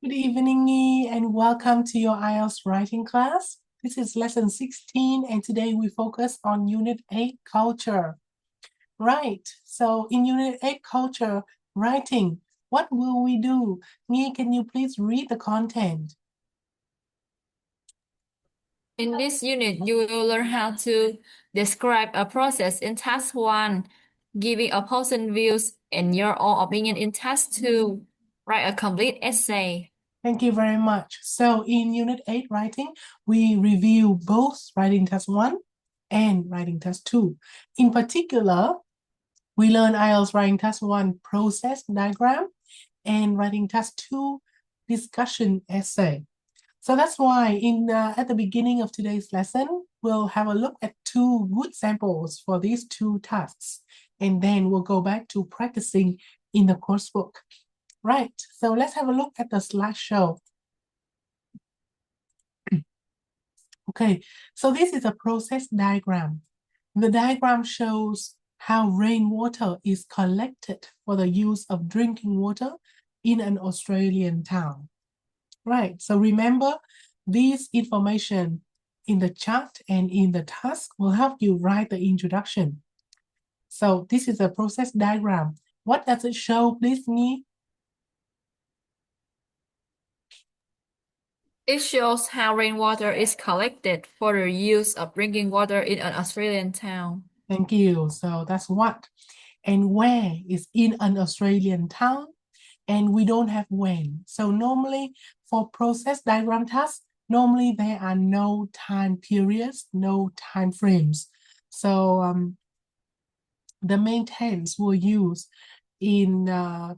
Good evening, Nghi, and welcome to your IELTS writing class. This is lesson 16, and today we focus on Unit 8, Culture. Right, so in Unit 8, Culture, writing, what will we do? Nghi, can you please read the content? In this unit, you will learn how to describe a process in task 1, giving opposing views and your own opinion in task 2. Write a complete essay. Thank you very much. So in Unit 8, Writing, we review both Writing Test 1 and Writing Test 2. In particular, we learn IELTS Writing Test 1 process diagram and Writing Test 2 discussion essay. So that's why at the beginning of today's lesson, we'll have a look at two good samples for these two tasks, and then we'll go back to practicing in the coursebook. Right, so let's have a look at the slideshow. Okay, so this is a process diagram. The diagram shows how rainwater is collected for the use of drinking water in an Australian town. Right, so remember, this information in the chart and in the task will help you write the introduction. So this is a process diagram. What does it show, please, Nghi? It shows how rainwater is collected for the use of drinking water in an Australian town. Thank you. So that's what. And where is in an Australian town. And we don't have when. So normally for process diagram tasks, normally there are no time periods, no time frames. So the main tense we'll use in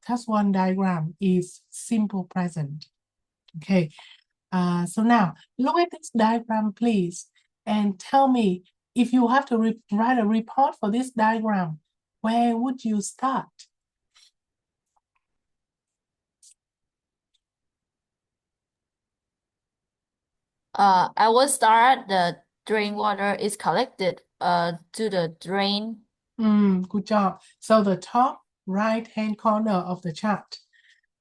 task 1 diagram is simple present. Okay, so now look at this diagram, please, and tell me if you have to write a report for this diagram, where would you start? I will start the drain water is collected to the drain. Good job. So the top right-hand corner of the chart.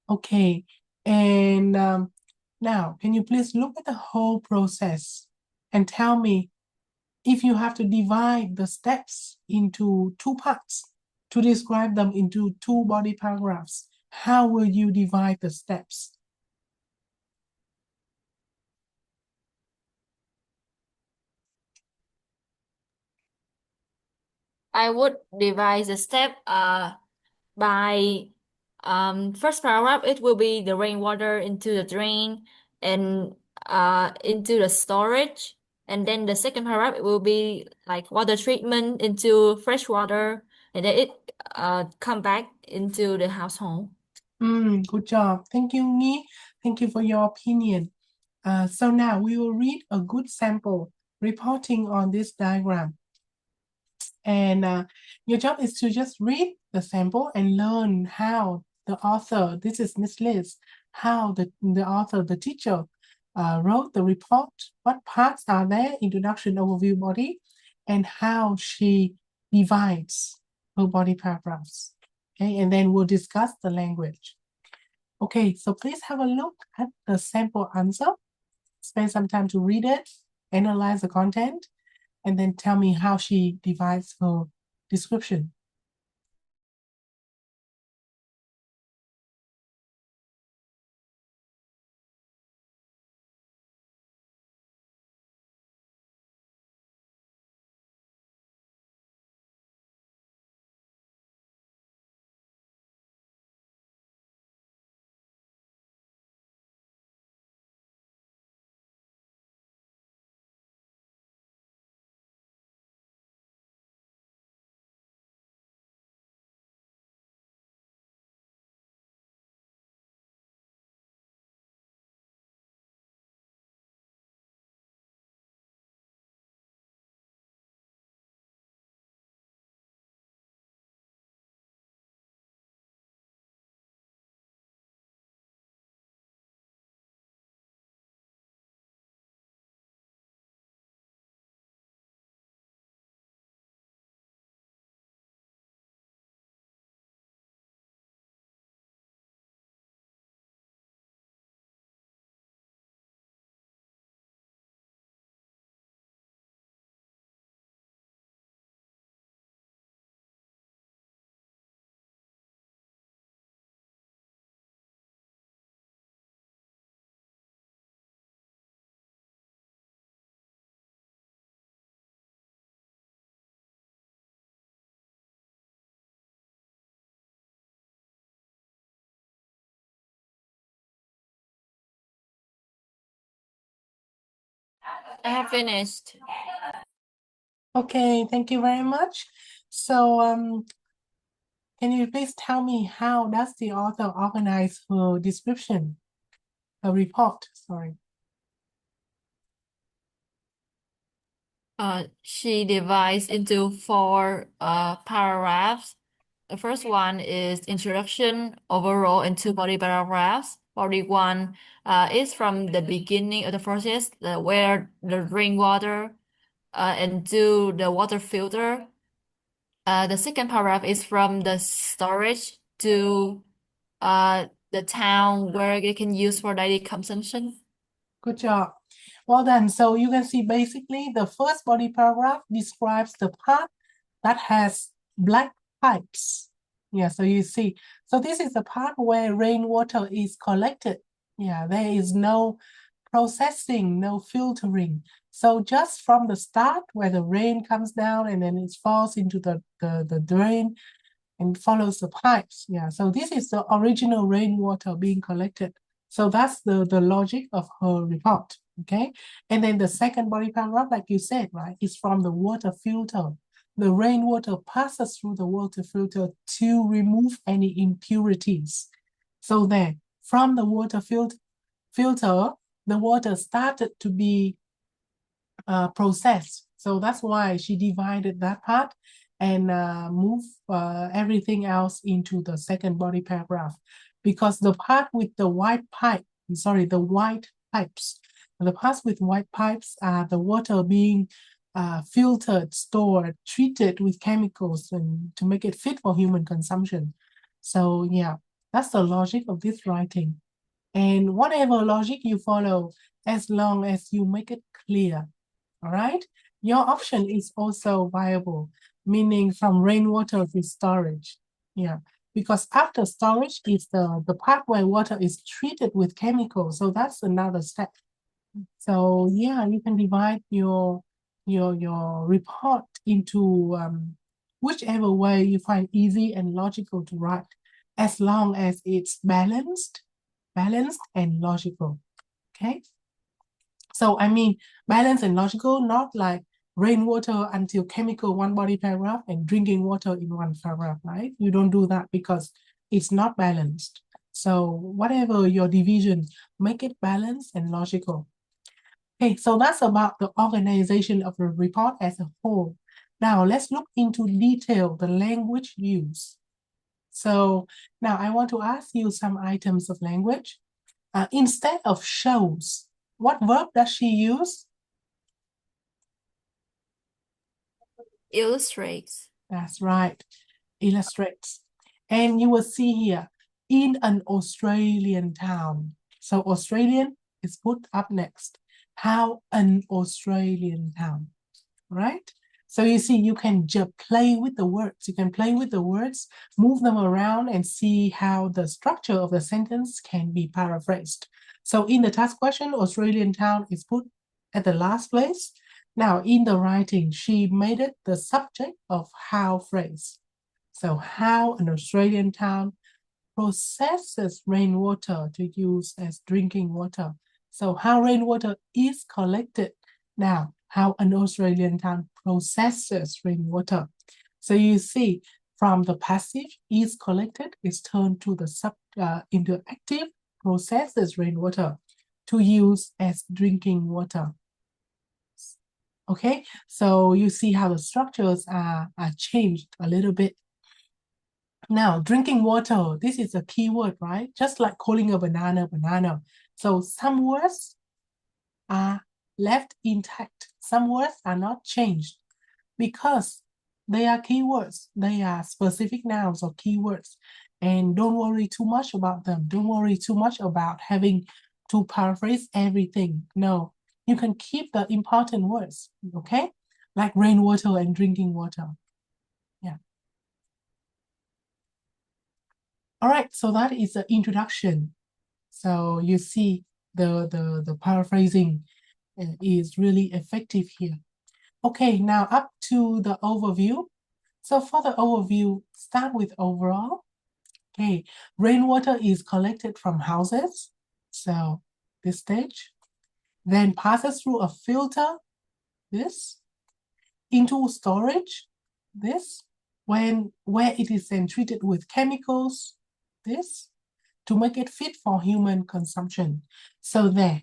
Okay, and now can you please look at the whole process and tell me if you have to divide the steps into two parts to describe them into two body paragraphs, how will you divide the steps? I would divide the step by first paragraph it will be the rainwater into the drain and into the storage, and then the second paragraph it will be like water treatment into fresh water, and then it come back into the household. Good job. Thank you, Nghi. Thank you for your opinion. So now we will read a good sample reporting on this diagram. And your job is to just read the sample and learn how the author, this is Miss Liz, how the author, the teacher, wrote the report, what parts are there, introduction, overview, body, and how she divides her body paragraphs. Okay, and then we'll discuss the language. Okay, so please have a look at the sample answer. Spend some time to read it, analyze the content, and then tell me how she divides her description. I have finished. Okay, thank you very much. So, can you please tell me how does the author organize her description, her report? Sorry. She divides into four paragraphs. The first one is introduction, overall, and two body paragraphs. Body one is from the beginning of the process, where the rainwater into the water filter. The second paragraph is from the storage to the town where they can use for daily consumption. Good job. Well done. So you can see basically the first body paragraph describes the part that has black pipes. Yeah, so you see. So this is the part where rainwater is collected. Yeah, there is no processing, no filtering. So just from the start where the rain comes down and then it falls into the drain and follows the pipes. Yeah, so this is the original rainwater being collected. So that's the logic of her report, okay? And then the second body paragraph, like you said, right, is from the water filter. The rainwater passes through the water filter to remove any impurities. So then, from the water filter, the water started to be processed. So that's why she divided that part and move everything else into the second body paragraph, because the part with the white pipes, the parts with white pipes are the water being filtered, stored, treated with chemicals and to make it fit for human consumption. So yeah, that's the logic of this writing. And whatever logic you follow, as long as you make it clear, all right? Your option is also viable, meaning from rainwater to storage. Yeah, because after storage is the part where water is treated with chemicals. So that's another step. So yeah, you can divide your report into whichever way you find easy and logical to write, as long as it's balanced and logical. Okay. So I mean balanced and logical, not like rainwater until chemical one body paragraph and drinking water in one paragraph, right? You don't do that because it's not balanced. So whatever your division, make it balanced and logical. Okay, so that's about the organization of the report as a whole. Now let's look into detail the language used. So now I want to ask you some items of language. Instead of shows, what verb does she use? Illustrates. That's right, illustrates. And you will see here, in an Australian town. So Australian is put up next. How an Australian town, right? So you see, you can just play with the words. You can play with the words, move them around and see how the structure of the sentence can be paraphrased. So in the task question, Australian town is put at the last place. Now in the writing, she made it the subject of how phrase. So how an Australian town processes rainwater to use as drinking water. So how rainwater is collected. Now, how an Australian town processes rainwater. So you see, from the passive is collected is turned to the into active, processes rainwater to use as drinking water. Okay, so you see how the structures are changed a little bit. Now, drinking water, this is a key word, right? Just like calling a banana, banana. So some words are left intact. Some words are not changed because they are keywords. They are specific nouns or keywords. And don't worry too much about them. Don't worry too much about having to paraphrase everything. No, you can keep the important words, okay? Like rainwater and drinking water. Yeah. All right, so that is the introduction. So you see the paraphrasing is really effective here. Okay, now up to the overview. So for the overview, start with overall. Okay, rainwater is collected from houses. So this stage. then passes through a filter, this, into storage, this, where it is then treated with chemicals, this, to make it fit for human consumption. So there,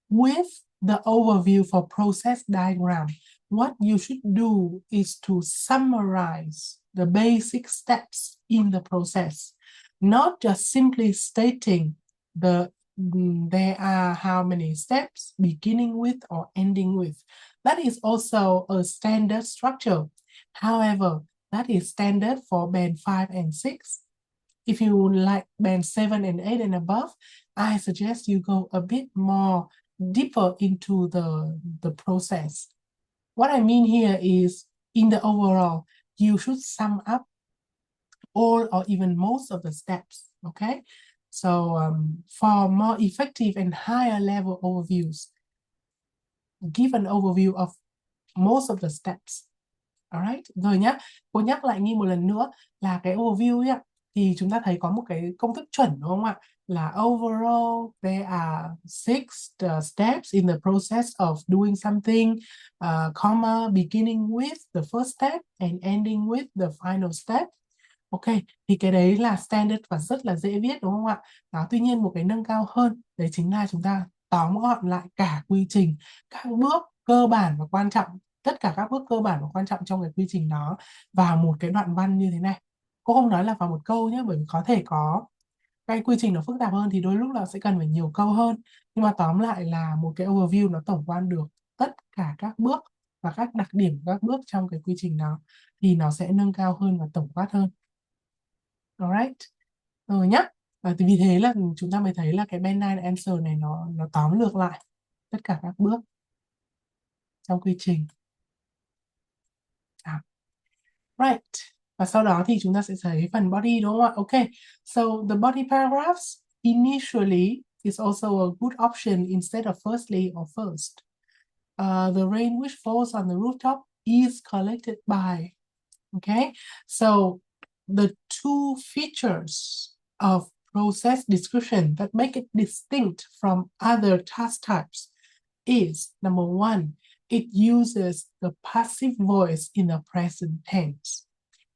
with the overview for process diagram, what you should do is to summarize the basic steps in the process, not just simply stating there are how many steps beginning with or ending with. That is also a standard structure. However, that is standard for band 5 and 6. If you like band 7 and 8 and above, I suggest you go a bit more deeper into the process. What I mean here is, in the overall, you should sum up all or even most of the steps, okay? So for more effective and higher level overviews, give an overview of most of the steps. Alright, rồi nhá. Cô nhắc lại Nghi một lần nữa là cái overview ấy, thì chúng ta thấy có một cái công thức chuẩn đúng không ạ? Là overall there are 6 steps in the process of doing something, comma, beginning with the first step and ending with the final step. Ok, thì cái đấy là standard và rất là dễ viết đúng không ạ? Đó, tuy nhiên một cái nâng cao hơn, đấy chính là chúng ta tóm gọn lại cả quy trình, các bước cơ bản và quan trọng, tất cả các bước cơ bản và quan trọng trong cái quy trình đó vào một cái đoạn văn như thế này. Cô không nói là vào một câu nhé, bởi vì có thể có cái quy trình nó phức tạp hơn thì đôi lúc là sẽ cần phải nhiều câu hơn. Nhưng mà tóm lại là một cái overview nó tổng quan được tất cả các bước và các đặc điểm của các bước trong cái quy trình đó, thì nó sẽ nâng cao hơn và tổng quát hơn. Alright, rồi nhá. Và vì thế là chúng ta mới thấy là cái band 9 answer này nó tóm lược lại tất cả các bước trong quy trình. Right. Và sau đó thì chúng ta sẽ thấy phần body đúng không ạ? Okay. So the body paragraphs initially is also a good option instead of firstly or first. The rain which falls on the rooftop is collected by. Okay. So the two features of process description that make it distinct from other task types is, number one, it uses the passive voice in the present tense.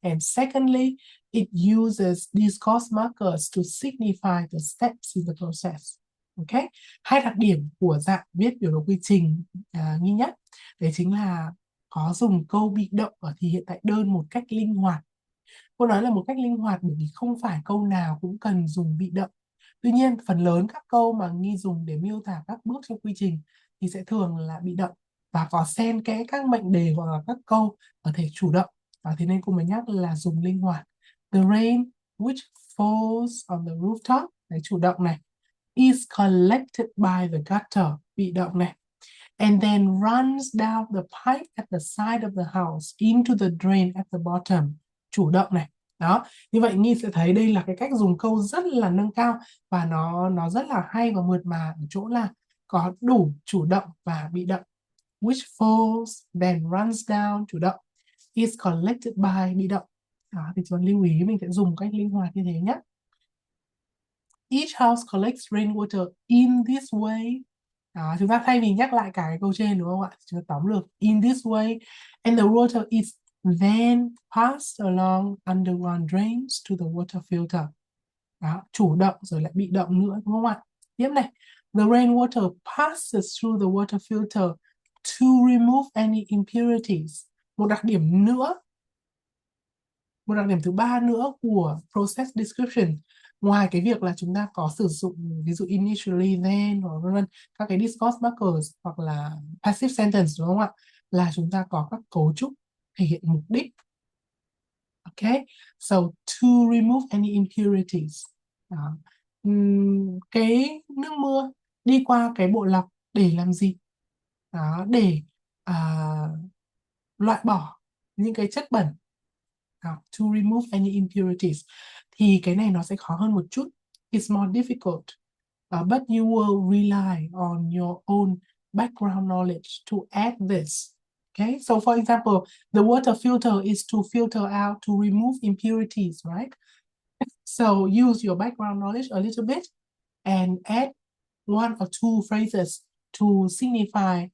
And secondly, it uses discourse markers to signify the steps in the process. Okay? Hai đặc điểm của dạng viết biểu đồ quy trình nghi nhất, đấy chính là có dùng câu bị động ở thì hiện tại đơn một cách linh hoạt. Cô nói là một cách linh hoạt bởi vì không phải câu nào cũng cần dùng bị động. Tuy nhiên, phần lớn các câu mà Nghi dùng để miêu tả các bước trong quy trình thì sẽ thường là bị động và có xen kẽ các mệnh đề hoặc là các câu ở thể chủ động. Thế nên cô mới nhắc là dùng linh hoạt. The rain which falls on the rooftop, đấy, chủ động này, is collected by the gutter, bị động này, and then runs down the pipe at the side of the house into the drain at the bottom, chủ động này. Đó, như vậy Nghi sẽ thấy đây là cái cách dùng câu rất là nâng cao và nó rất là hay và mượt mà ở chỗ là có đủ chủ động và bị động. Which falls, then runs down, chủ động, is collected by, bị động. Đó, thì chúng lưu ý mình sẽ dùng cách linh hoạt như thế nhé. Each house collects rainwater in this way. Đó, chúng ta thay vì nhắc lại cả cái câu trên đúng không ạ? Chúng ta tóm lược in this way, and the water is then passed along underground drains to the water filter. Đó, chủ động rồi lại bị động nữa đúng không ạ? Tiếp này, the rainwater passes through the water filter to remove any impurities. Một đặc điểm nữa, một đặc điểm thứ ba nữa của process description, ngoài cái việc là chúng ta có sử dụng ví dụ initially, then hoặc vân vân, các cái discourse markers hoặc là passive sentence đúng không ạ, là chúng ta có các cấu trúc thể hiện mục đích. Okay, so to remove any impurities. Đó. Cái nước mưa đi qua cái bộ lọc để làm gì? Đó, để loại bỏ những cái chất bẩn. To remove any impurities. Thì cái này nó sẽ khó hơn một chút. It's more difficult. But you will rely on your own background knowledge to add this. Okay, so for example, the water filter is to filter out, to remove impurities, right? So use your background knowledge a little bit and add one or two phrases to signify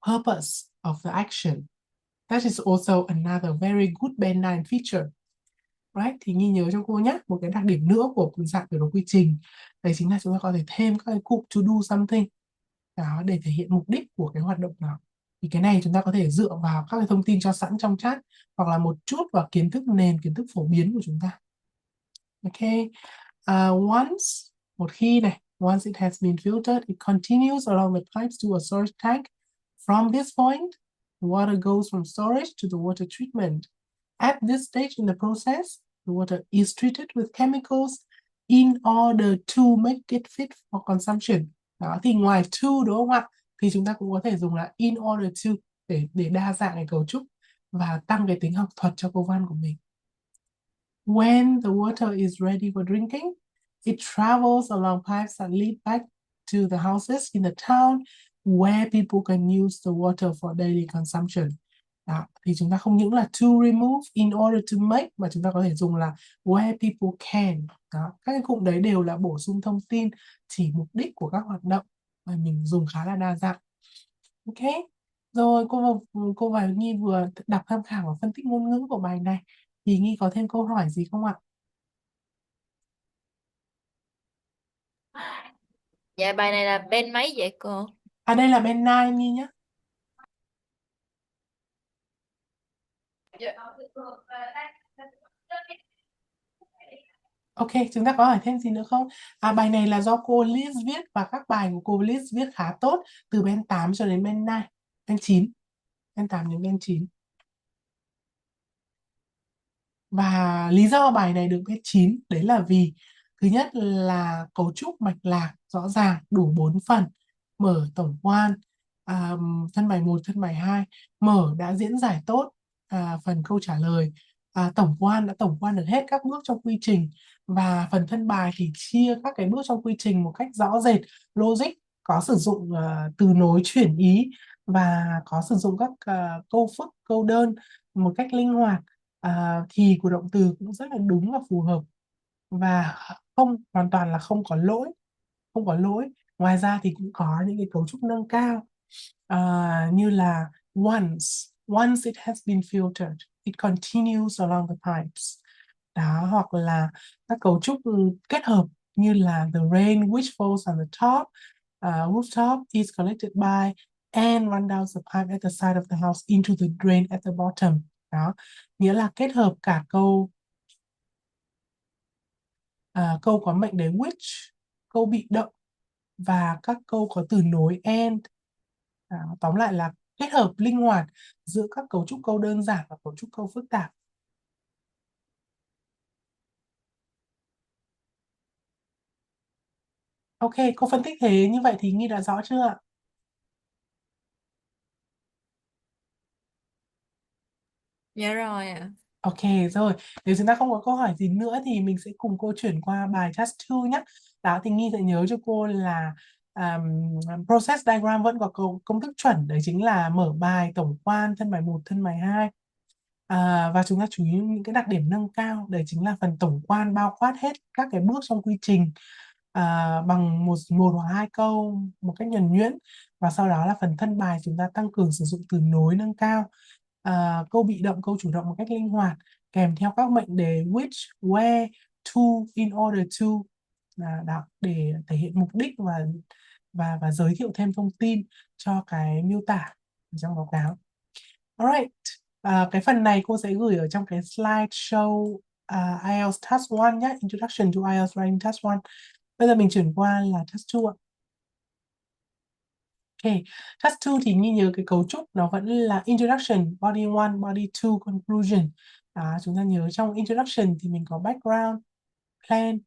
purpose of the action. That is also another very good band 9 feature. Right? Thì ghi nhớ cho cô nhé, một cái đặc điểm nữa của dạng biểu đồ quy trình đấy chính là chúng ta có thể thêm các cái cụm to do something đó để thể hiện mục đích của cái hoạt động nào. Thì cái này chúng ta có thể dựa vào các cái thông tin cho sẵn trong chat hoặc là một chút vào kiến thức nền, kiến thức phổ biến của chúng ta. Okay. Once, một khi này, once it has been filtered, it continues along the pipes to a storage tank. From this point, the water goes from storage to the water treatment. At this stage in the process, the water is treated with chemicals in order to make it fit for consumption. Đó, thì ngoài to đúng không ạ? Thì chúng ta cũng có thể dùng là in order to để đa dạng cái cấu trúc và tăng cái tính học thuật cho câu văn của mình. When the water is ready for drinking, it travels along pipes that lead back to the houses in the town where people can use the water for daily consumption. Đó, thì chúng ta không những là to remove in order to make mà chúng ta có thể dùng là where people can. Đó, các cái cụm đấy đều là bổ sung thông tin chỉ mục đích của các hoạt động và mình dùng khá là đa dạng. Ok, rồi cô và Nhi vừa đọc tham khảo và phân tích ngôn ngữ của bài này. Thì Nhi có thêm câu hỏi gì không ạ? Dạ bài này là bên mấy vậy cô? À đây là bên 9 Nhi nhé. Ok, chúng ta có hỏi thêm gì nữa không? À, bài này là do cô Liz viết và các bài của cô Liz viết khá tốt từ bên 8 cho đến bên 9, bên 9. Bên 8 đến bên 9. Và lý do bài này được viết 9 đấy là vì thứ nhất là cấu trúc mạch lạc rõ ràng đủ 4 phần. Mở tổng quan, thân bài 1, thân bài 2. Mở đã diễn giải tốt phần câu trả lời. Tổng quan đã tổng quan được hết các bước trong quy trình. Và phần thân bài thì chia các cái bước trong quy trình một cách rõ rệt, logic, có sử dụng từ nối chuyển ý và có sử dụng các câu phức, câu đơn một cách linh hoạt. Thì của động từ cũng rất là đúng và phù hợp và không hoàn toàn là không có lỗi, không có lỗi. Ngoài ra thì cũng có những cái cấu trúc nâng cao như là once it has been filtered it continues along the pipes đó, hoặc là các cấu trúc kết hợp như là the rain which falls on the top rooftop is collected by and run down the pipe at the side of the house into the drain at the bottom. Đó, nghĩa là kết hợp cả câu có mệnh đề which, câu bị động và các câu có từ nối and. Tóm lại là kết hợp linh hoạt giữa các cấu trúc câu đơn giản và cấu trúc câu phức tạp. Ok, cô phân tích thế như vậy thì Nghi đã rõ chưa ạ? Dạ rồi ạ. Ok rồi, nếu chúng ta không có câu hỏi gì nữa thì mình sẽ cùng cô chuyển qua bài task 2 nhé. Đó thì Nghi sẽ nhớ cho cô là process diagram vẫn có công thức chuẩn, đấy chính là mở bài, tổng quan, thân bài 1, thân bài 2. Và chúng ta chú ý những cái đặc điểm nâng cao, đấy chính là phần tổng quan bao quát hết các cái bước trong quy trình bằng một hoặc hai câu một cách nhuần nhuyễn, và sau đó là phần thân bài chúng ta tăng cường sử dụng từ nối nâng cao, câu bị động, câu chủ động một cách linh hoạt kèm theo các mệnh đề which, where, to, in order to đó, để thể hiện mục đích và giới thiệu thêm thông tin cho cái miêu tả ở trong báo cáo. Alright, cái phần này cô sẽ gửi ở trong cái slideshow IELTS Task 1 nhé, Introduction to IELTS Writing Task 1. Bây giờ mình chuyển qua là Task 2 ạ. Ok, task 2 thì ghi nhớ cái cấu trúc nó vẫn là introduction, body 1, body 2, conclusion. Đó, chúng ta nhớ trong introduction thì mình có background, plan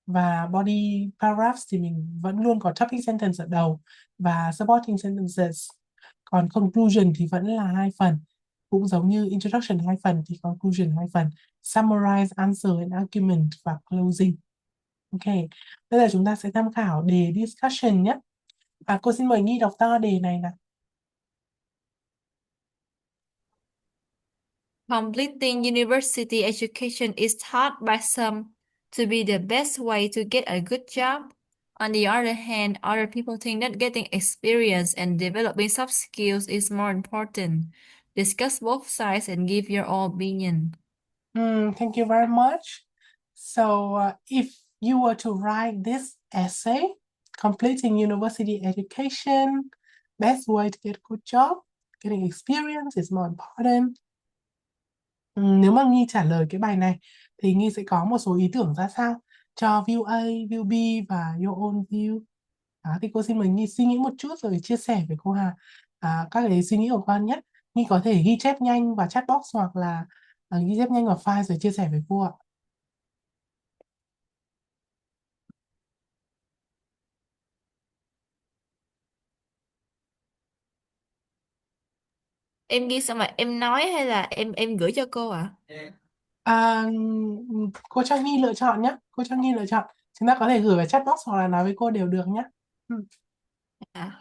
và body paragraphs thì mình vẫn luôn có topic sentence ở đầu và supporting sentences. Còn conclusion thì vẫn là hai phần, cũng giống như introduction hai phần thì conclusion hai phần, summarize, answer and argument và closing. Ok, bây giờ chúng ta sẽ tham khảo đề discussion nhé. Cô xin mời Nhi đọc to đề này nào. Completing university education is thought by some to be the best way to get a good job. On the other hand, other people think that getting experience and developing soft skills is more important. Discuss both sides and give your own opinion. Thank you very much. So, if you were to write this essay, completing university education, best way to get a good job, getting experience is more important. Nếu mà Nghi trả lời cái bài này thì Nghi sẽ có một số ý tưởng ra sao cho view A, view B và your own view. Đó, thì cô xin mời Nghi suy nghĩ một chút rồi chia sẻ với cô Hà các cái suy nghĩ của con nhé. Nghi có thể ghi chép nhanh vào chat box hoặc là ghi chép nhanh vào file rồi chia sẻ với cô ạ. Em ghi xong rồi em nói hay là em gửi cho cô ạ? À, cô cho Nghi lựa chọn nhé. Cô cho Nghi lựa chọn. Chúng ta có thể gửi vào chat box hoặc là nói với cô đều được nhé. À.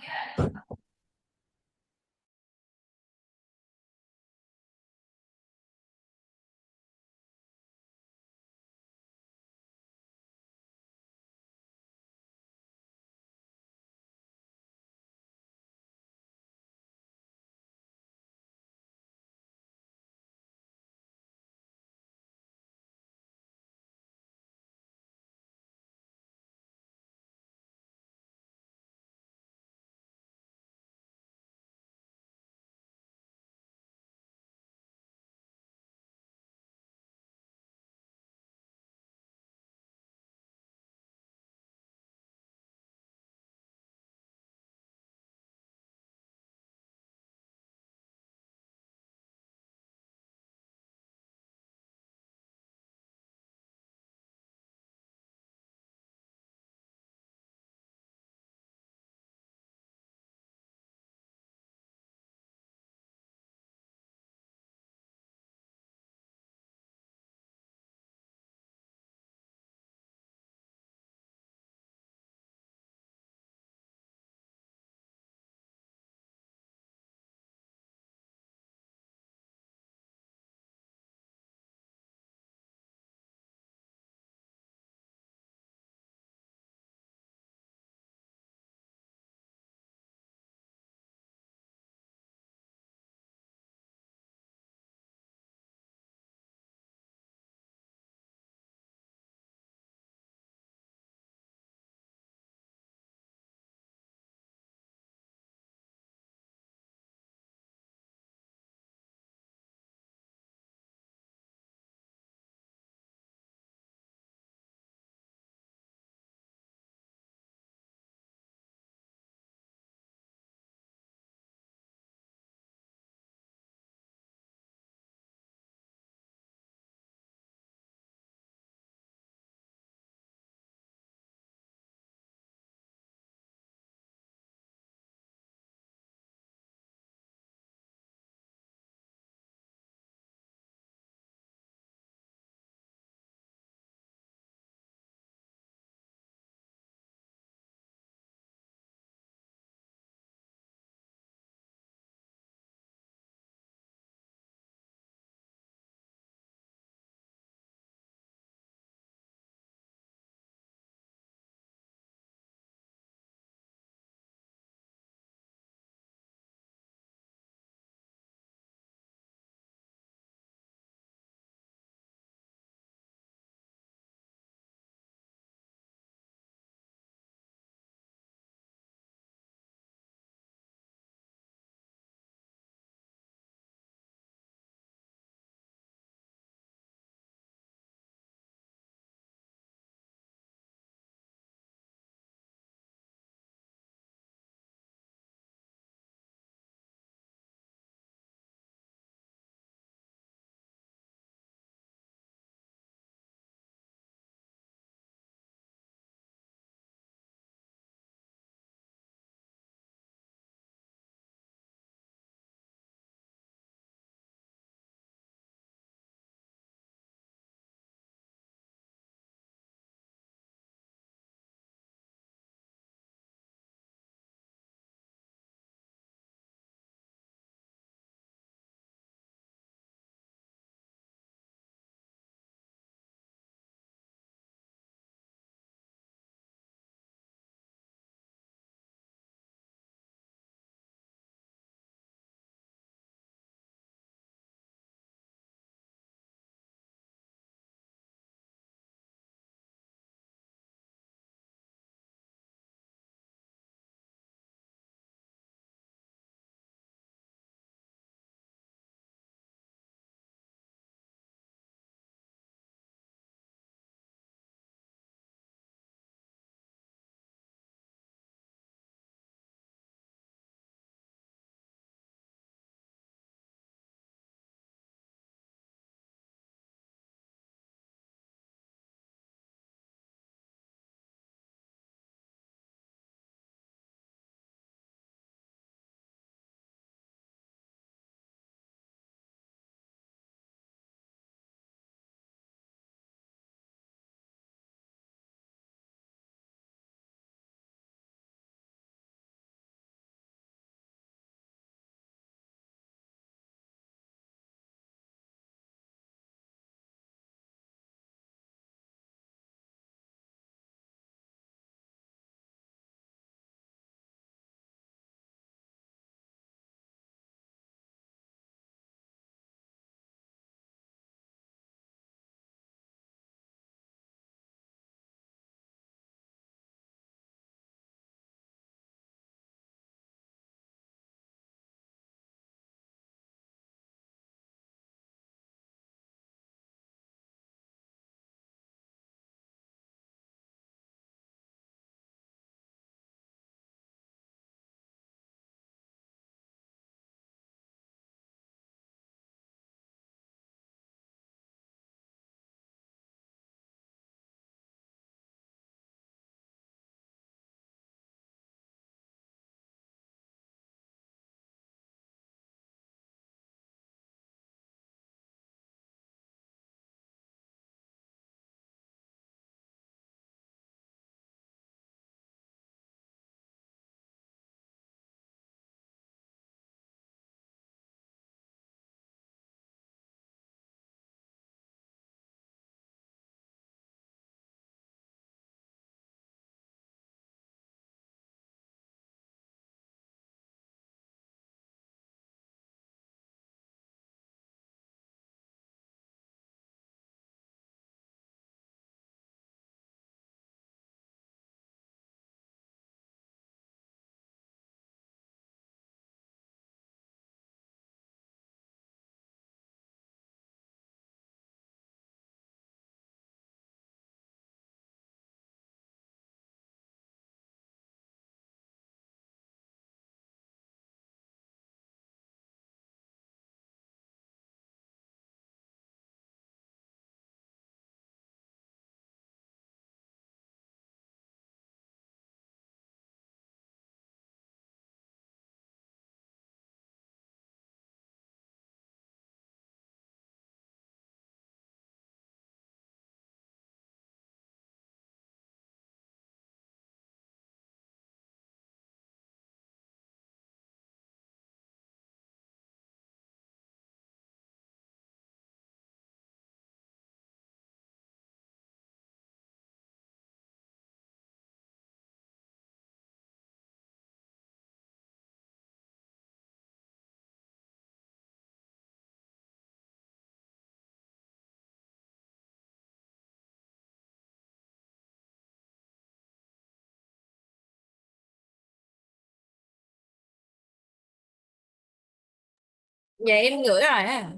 Dạ em gửi rồi á.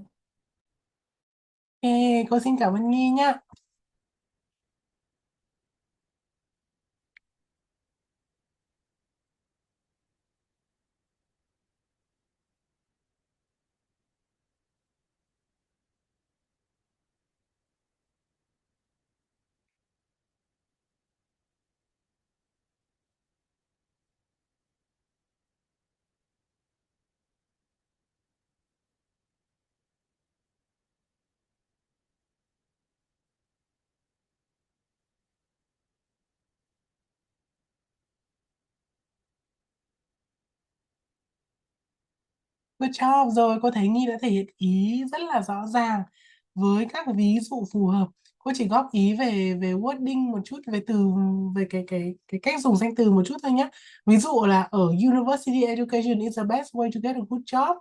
Ok, cô xin cảm ơn Nghi nhá. Good job rồi, cô thấy Nghi đã thể hiện ý rất là rõ ràng với các ví dụ phù hợp. Cô chỉ góp ý về về wording một chút, về từ, về cái cách dùng danh từ một chút thôi nhé. Ví dụ là ở University education is the best way to get a good job,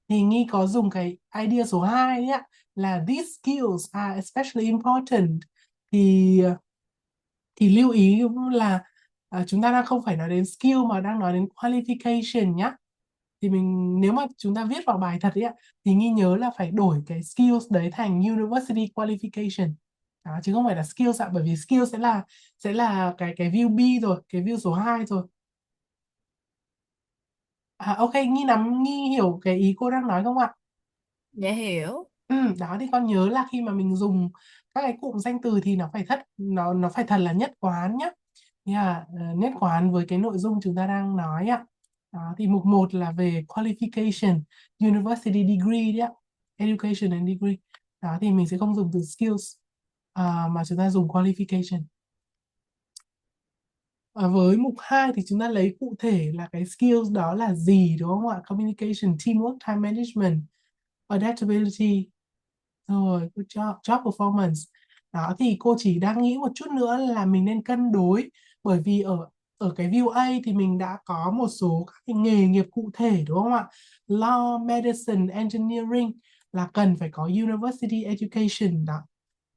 thì Nghi có dùng cái idea số 2 đấy ạ, là these skills are especially important. Thì lưu ý là chúng ta đang không phải nói đến skill mà đang nói đến qualification nhá. Thì mình, nếu mà chúng ta viết vào bài thật ấy ạ, thì Nghi nhớ là phải đổi cái skills đấy thành university qualification. Đó, chứ không phải là skills ạ, bởi vì skill sẽ là cái view B rồi, cái view số 2 rồi. Ok, Nghi hiểu cái ý cô đang nói không ạ? Dạ hiểu. Đó thì con nhớ là khi mà mình dùng các cái cụm danh từ thì nó phải thật là nhất quán nhé. Nhất quán với cái nội dung chúng ta đang nói ạ. Đó, thì mục một là về qualification, university degree đấy ạ, education and degree. Đó thì mình sẽ không dùng từ skills, mà chúng ta dùng qualification. Với mục 2 thì chúng ta lấy cụ thể là cái skills đó là gì, đúng không ạ? Communication, teamwork, time management, adaptability. Rồi, good job performance. Đó thì cô chỉ đang nghĩ một chút nữa là mình nên cân đối, bởi vì ở ở cái view A thì mình đã có một số các cái nghề nghiệp cụ thể, đúng không ạ? Law, medicine, engineering là cần phải có university education đó.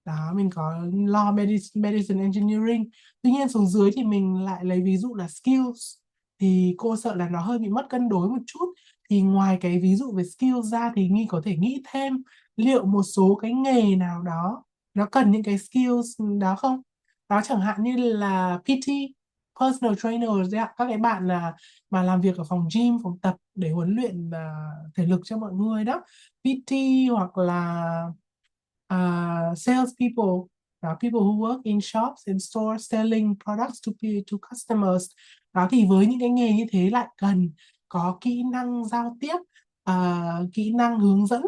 Đó, mình có law, medicine, engineering. Tuy nhiên xuống dưới thì mình lại lấy ví dụ là skills, thì cô sợ là nó hơi bị mất cân đối một chút. Thì ngoài cái ví dụ về skills ra thì Nghi có thể nghĩ thêm liệu một số cái nghề nào đó nó cần những cái skills đó không? Đó chẳng hạn như là PT, personal trainer đấy ạ, các cái bạn là mà làm việc ở phòng gym, phòng tập để huấn luyện thể lực cho mọi người đó. PT, hoặc là sales people, people who work in shops and stores selling products to customers. Đó thì với những cái nghề như thế lại cần có kỹ năng giao tiếp, kỹ năng hướng dẫn,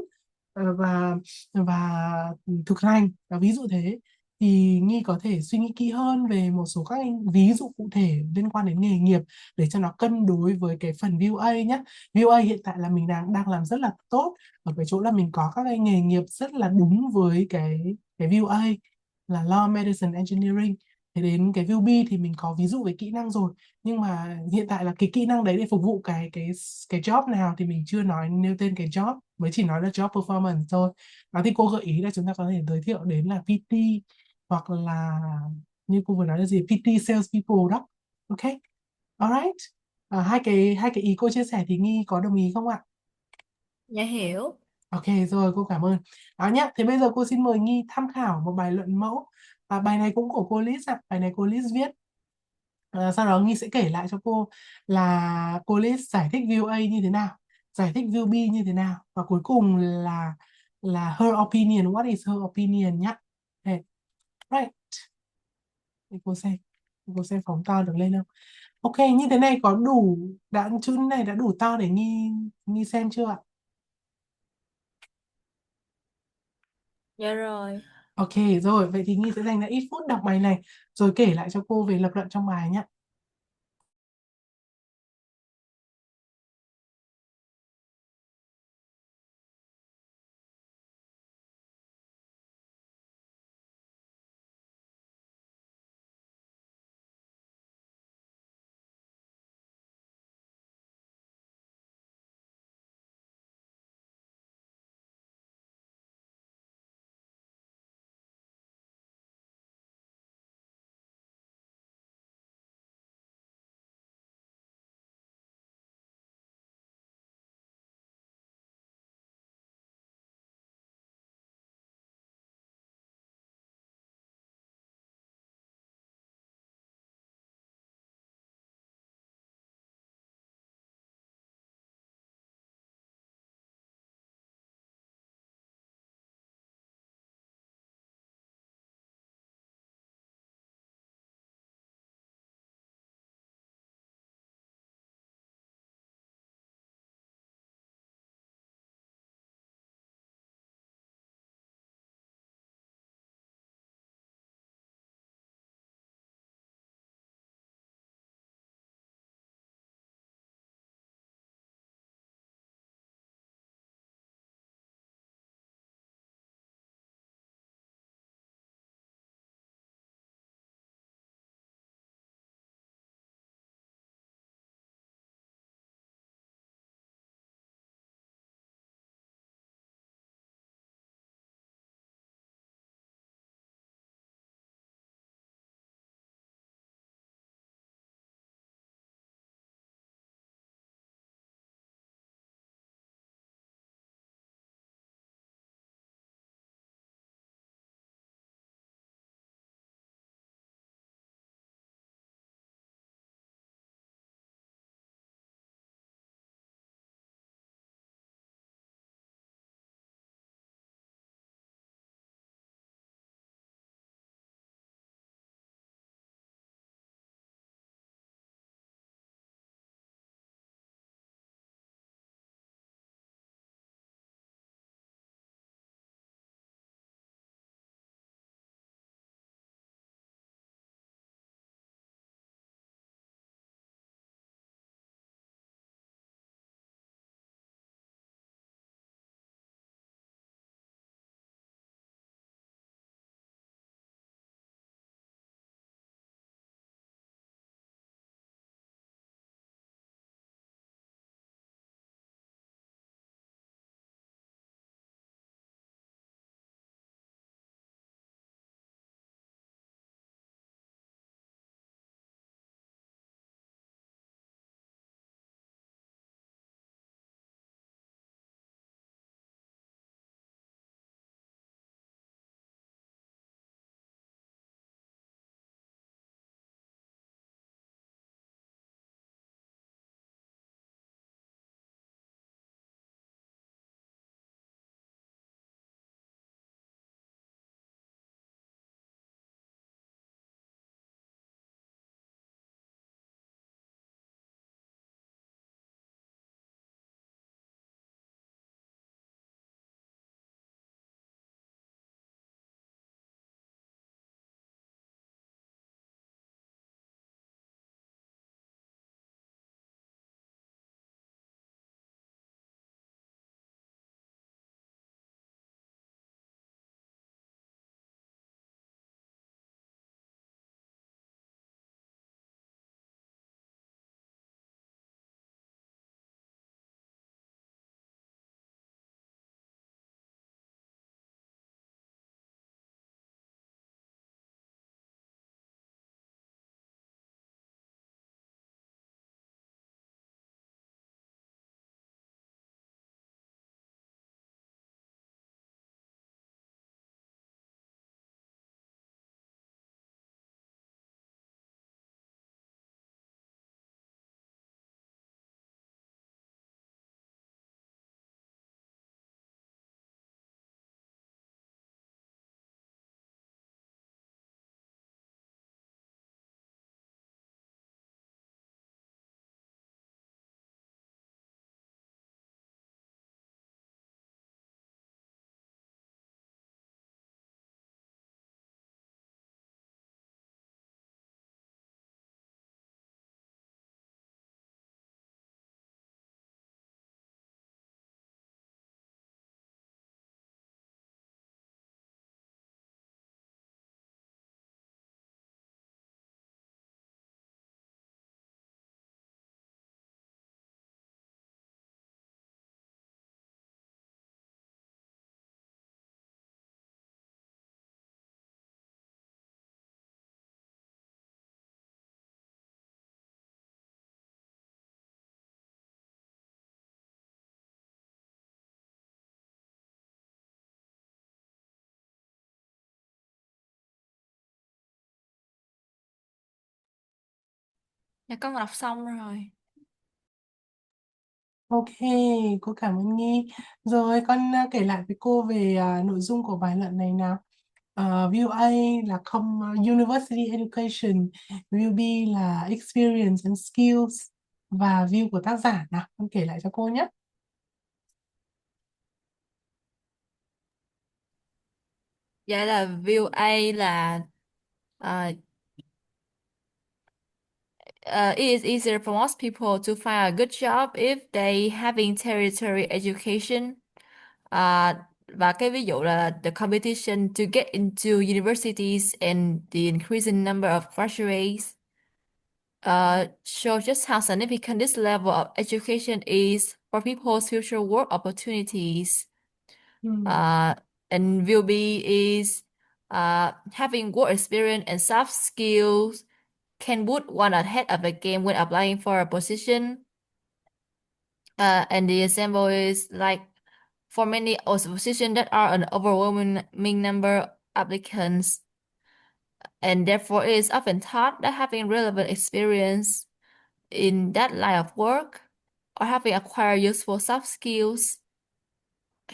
và thực hành, ví dụ thế. Thì Nhi có thể suy nghĩ kỹ hơn về một số các ví dụ cụ thể liên quan đến nghề nghiệp để cho nó cân đối với cái phần view A nhé. View A hiện tại là mình đang đang làm rất là tốt ở cái chỗ là mình có các cái nghề nghiệp rất là đúng với cái view A là Law, Medicine, Engineering. Thế đến cái view B thì mình có ví dụ về kỹ năng rồi, nhưng mà hiện tại là cái kỹ năng đấy để phục vụ cái job nào thì mình chưa nói nêu tên cái job, mới chỉ nói là job performance thôi. Đó thì cô gợi ý là chúng ta có thể giới thiệu đến là PT, hoặc là như cô vừa nói là gì, PT sales people đó. Ok, alright. Hai cái ý cô chia sẻ thì Nghi có đồng ý không ạ? Dạ hiểu. Ok rồi, cô cảm ơn. Đó nhá, thế bây giờ cô xin mời Nghi tham khảo một bài luận mẫu. Bài này cũng của cô Liz ạ, bài này cô Liz viết. Sau đó Nghi sẽ kể lại cho cô là cô Liz giải thích view A như thế nào, giải thích view B như thế nào, và cuối cùng là her opinion, what is her opinion nhá. Okay. Right, để cô xem phóng to được lên không? Ok, như thế này có đủ, chữ này đã đủ to để Nghi Nghi xem chưa ạ? Dạ rồi. Ok rồi, vậy thì Nghi sẽ dành ra ít phút đọc bài này rồi kể lại cho cô về lập luận trong bài nhé. Dạ con đọc xong rồi. Ok, cô cảm ơn Nghi. Rồi con kể lại với cô về nội dung của bài luận này nào. View A là University Education, View B là Experience and Skills, và view của tác giả nào, con kể lại cho cô nhé. Dạ là view A là uh, it is easier for most people to find a good job if they having tertiary education. Và cái ví dụ là the competition to get into universities and the increasing number of graduates show just how significant this level of education is for people's future work opportunities. Ừ. Uh, and will be is having work experience and soft skills can put one ahead of the game when applying for a position. And the example is like for many of the positions that are an overwhelming number of applicants, and therefore it is often thought that having relevant experience in that line of work or having acquired useful soft skills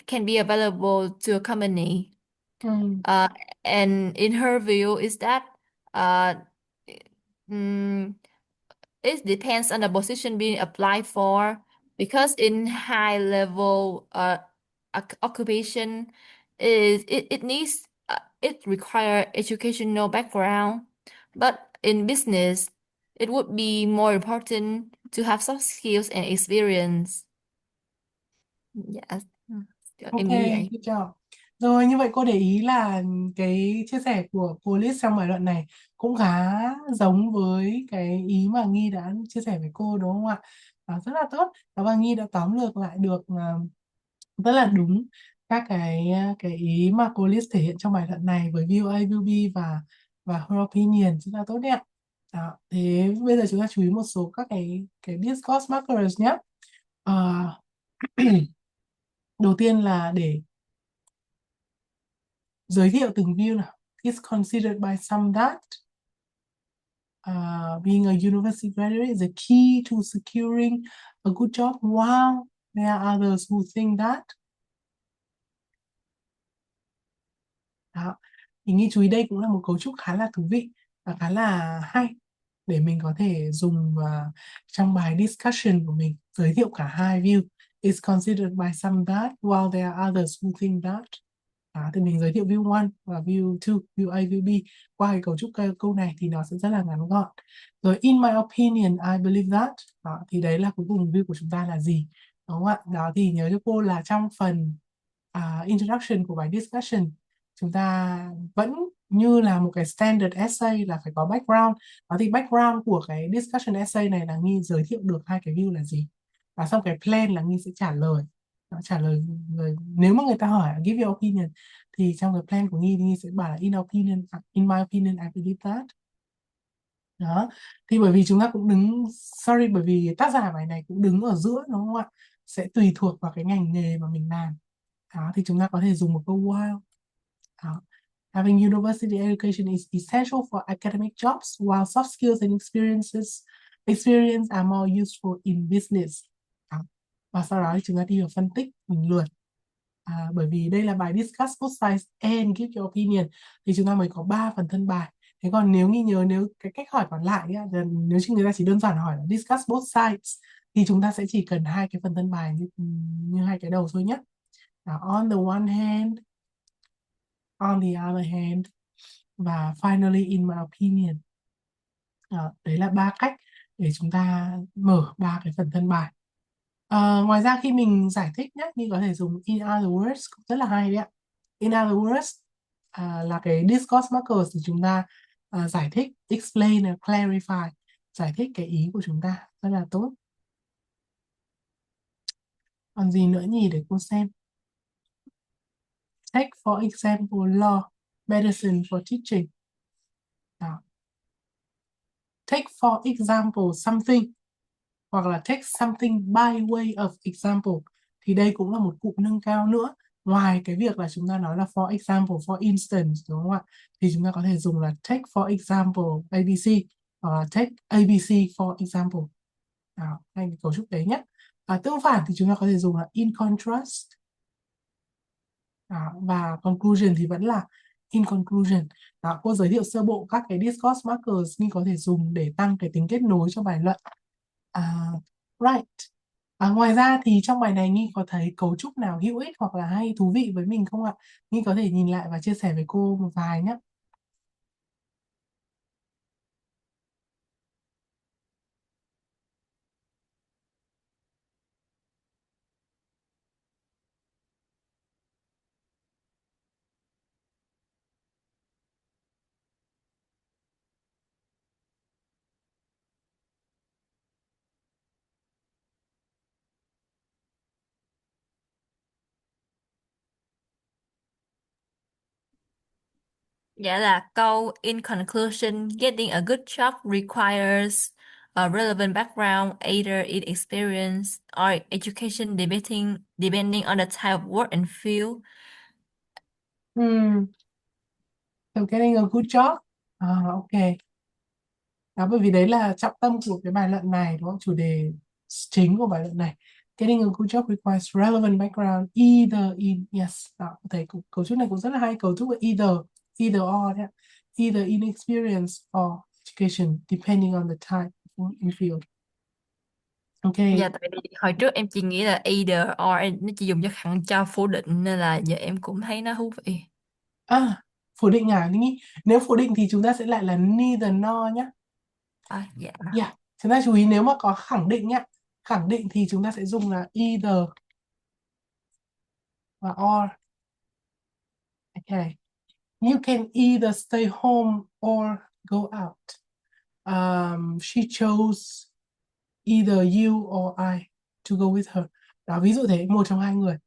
can be available to a company. Ừ. Uh, and in her view is that uh, mm, it depends on the position being applied for, because in high level occupation it needs it require educational background, but in business it would be more important to have soft skills and experience. Dạ, Ok, em nghĩ vậy. good job. Rồi như vậy cô để ý là cái chia sẻ của cô Liz trong bài luận này cũng khá giống với cái ý mà Nghi đã chia sẻ với cô đúng không ạ? Rất là tốt. Và Nghi đã tóm lược lại được rất là đúng các cái ý mà cô Liz thể hiện trong bài luận này với view A, view B và her opinion, rất là tốt đấy ạ. Đó. Thế bây giờ chúng ta chú ý một số các cái discourse markers nhé. Ờ, đầu tiên là để giới thiệu từng view nào. It's considered by some that being a university graduate is the key to securing a good job, while there are others who think that. Đó. Thì Nghi chú ý đây cũng là một cấu trúc khá là thú vị và khá là hay để mình có thể dùng trong bài discussion của mình, giới thiệu cả hai view. It's considered by some that while there are others who think that. Đó, thì mình giới thiệu view 1 và view 2, view A, view B qua cái cấu trúc câu này thì nó sẽ rất là ngắn gọn. Rồi in my opinion, I believe that. Đó, thì đấy là cuối cùng view của chúng ta là gì, đúng không ạ? Đó thì nhớ cho cô là trong phần introduction của bài discussion, chúng ta vẫn như là một cái standard essay là phải có background. Đó thì background của cái discussion essay này là Nghi giới thiệu được hai cái view là gì. Và xong cái plan là Nghi sẽ trả lời. Đó, trả lời người, nếu mà người ta hỏi give your opinion thì trong cái plan của Nghi thì Nghi sẽ bảo là in my opinion I believe that. Đó thì bởi vì chúng ta cũng đứng, sorry, bởi vì tác giả bài này cũng đứng ở giữa đúng không ạ, sẽ tùy thuộc vào cái ngành nghề mà mình làm. Đó thì chúng ta có thể dùng một câu while. Đó. Having university education is essential for academic jobs, while soft skills and experience are more useful in business. Đó. Và sau đó thì chúng ta đi vào phân tích bình luận. Bởi vì đây là bài discuss both sides and give your opinion thì chúng ta mới có 3 phần thân bài. Thế còn nếu nghi nhớ, nếu cái cách hỏi còn lại ấy, nếu như người ta chỉ đơn giản hỏi là discuss both sides thì chúng ta sẽ chỉ cần hai cái phần thân bài như hai cái đầu thôi nhé. On the one hand, on the other hand, và finally in my opinion. Đấy là ba cách để chúng ta mở ba cái phần thân bài. Ngoài ra khi mình giải thích nhé, mình có thể dùng in other words cũng rất là hay đấy ạ. In other words là cái discourse markers thì chúng ta giải thích, explain, clarify, giải thích cái ý của chúng ta rất là tốt. Còn gì nữa nhỉ để cô xem. Take for example law, medicine for teaching. Đó. Take for example something hoặc là take something by way of example thì đây cũng là một cụm nâng cao nữa. Ngoài cái việc là chúng ta nói là for example, for instance đúng không ạ, thì chúng ta có thể dùng là take for example ABC. Take ABC for example. Hay cái cấu trúc đấy nhé. Tương phản thì chúng ta có thể dùng là in contrast. Và conclusion thì vẫn là in conclusion. Cô giới thiệu sơ bộ các cái discourse markers Nghi có thể dùng để tăng cái tính kết nối cho bài luận. À, right. Ngoài ra thì trong bài này Nghi có thấy cấu trúc nào hữu ích hoặc là hay thú vị với mình không ạ? Nghi có thể nhìn lại và chia sẻ với cô một vài nhé. Dạ là câu in conclusion, getting a good job requires a relevant background, either in experience or education, depending on the type of work and field. So getting a good job. Ok. Bởi vì đấy là trọng tâm của cái bài luận này, đúng không? Chủ đề chính của bài luận này. Getting a good job requires relevant background, either in, yes. Có thể cấu trúc này cũng rất là hay, cấu trúc là either or đấy ạ. Either in experience or education, depending on the type of field. Ok. Dạ tại vì hồi trước em chỉ nghĩ là either or, nó chỉ dùng cho khẳng cho phủ định nên là giờ em cũng thấy nó thú vị. Phủ định nghĩ nếu phủ định thì chúng ta sẽ lại là neither nor nhé. Dạ. Yeah. Chúng ta chú ý nếu mà có khẳng định nhé. Khẳng định thì chúng ta sẽ dùng là either và or. Okay. You can either stay home or go out. She chose either you or I to go with her. Ví dụ thế, một trong hai người.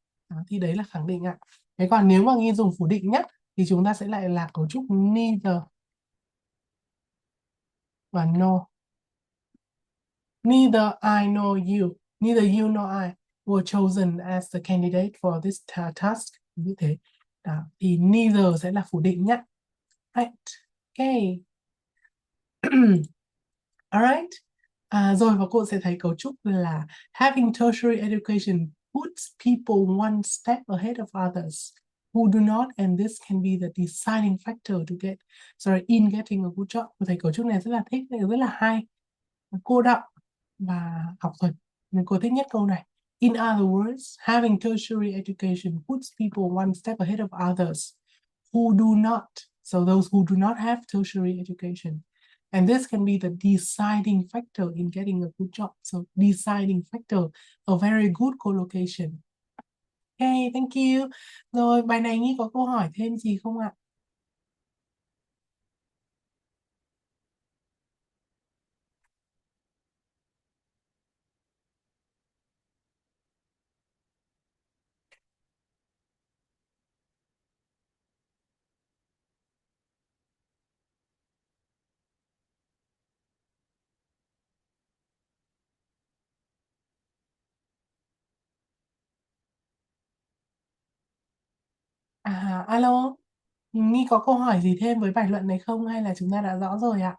Thì đấy là khẳng định ạ. Thế còn nếu mà Nghi dùng phủ định nhé, thì chúng ta sẽ lại là cấu trúc neither và no. Neither I nor you, neither you nor I were chosen as the candidate for this task. Như thế. Thì neither sẽ là phủ định nhé. Right. Okay. Alright. Rồi và cô sẽ thấy cấu trúc là having tertiary education puts people one step ahead of others who do not, and this can be the deciding factor in getting a good job. Cô thấy cấu trúc này rất là thích, rất là hay, cô đọng và học thuật. Nên cô thích nhất câu này. In other words, having tertiary education puts people one step ahead of others who do not. So those who do not have tertiary education. And this can be the deciding factor in getting a good job. So deciding factor, a very good collocation. Okay, thank you. Rồi, bài này Nhi có câu hỏi thêm gì không ạ? Alo, Nhi có câu hỏi gì thêm với bài luận này không hay là chúng ta đã rõ rồi ạ?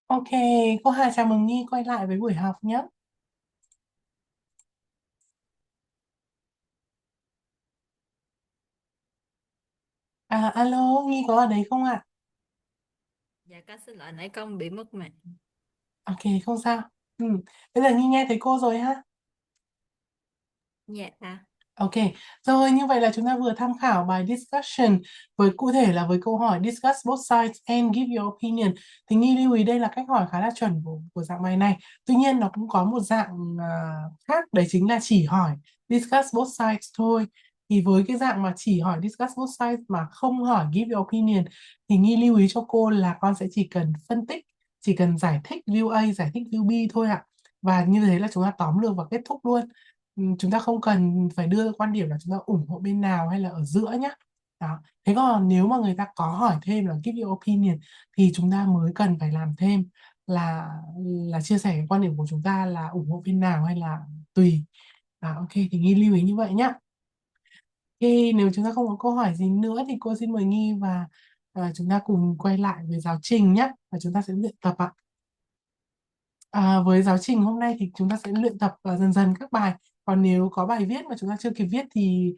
Ok, cô Hà chào mừng Nhi quay lại với buổi học nhé. Alo, Nhi có ở đấy không ạ? Dạ con xin lỗi nãy con bị mất mạng. Ok, không sao. Bây giờ Nhi nghe thấy cô rồi ha? Dạ. Ok, rồi như vậy là chúng ta vừa tham khảo bài discussion với cụ thể là với câu hỏi discuss both sides and give your opinion. Thì Nghi lưu ý đây là cách hỏi khá là chuẩn của dạng bài này. Tuy nhiên nó cũng có một dạng khác, đấy chính là chỉ hỏi discuss both sides thôi. Thì với cái dạng mà chỉ hỏi discuss both sides mà không hỏi give your opinion thì Nghi lưu ý cho cô là con sẽ chỉ cần phân tích, chỉ cần giải thích view A, giải thích view B thôi ạ. Và như thế là chúng ta tóm lược và kết thúc luôn. Chúng ta không cần phải đưa quan điểm là chúng ta ủng hộ bên nào hay là ở giữa nhé. Đó. Thế còn nếu mà người ta có hỏi thêm là give your opinion thì chúng ta mới cần phải làm thêm là chia sẻ quan điểm của chúng ta là ủng hộ bên nào hay là tùy. Ok, thì Nghi lưu ý như vậy nhé. Ok, nếu chúng ta không có câu hỏi gì nữa thì cô xin mời Nghi và chúng ta cùng quay lại với giáo trình nhé, và chúng ta sẽ luyện tập ạ. Với giáo trình hôm nay thì chúng ta sẽ luyện tập dần dần các bài. Còn nếu có bài viết mà chúng ta chưa kịp viết thì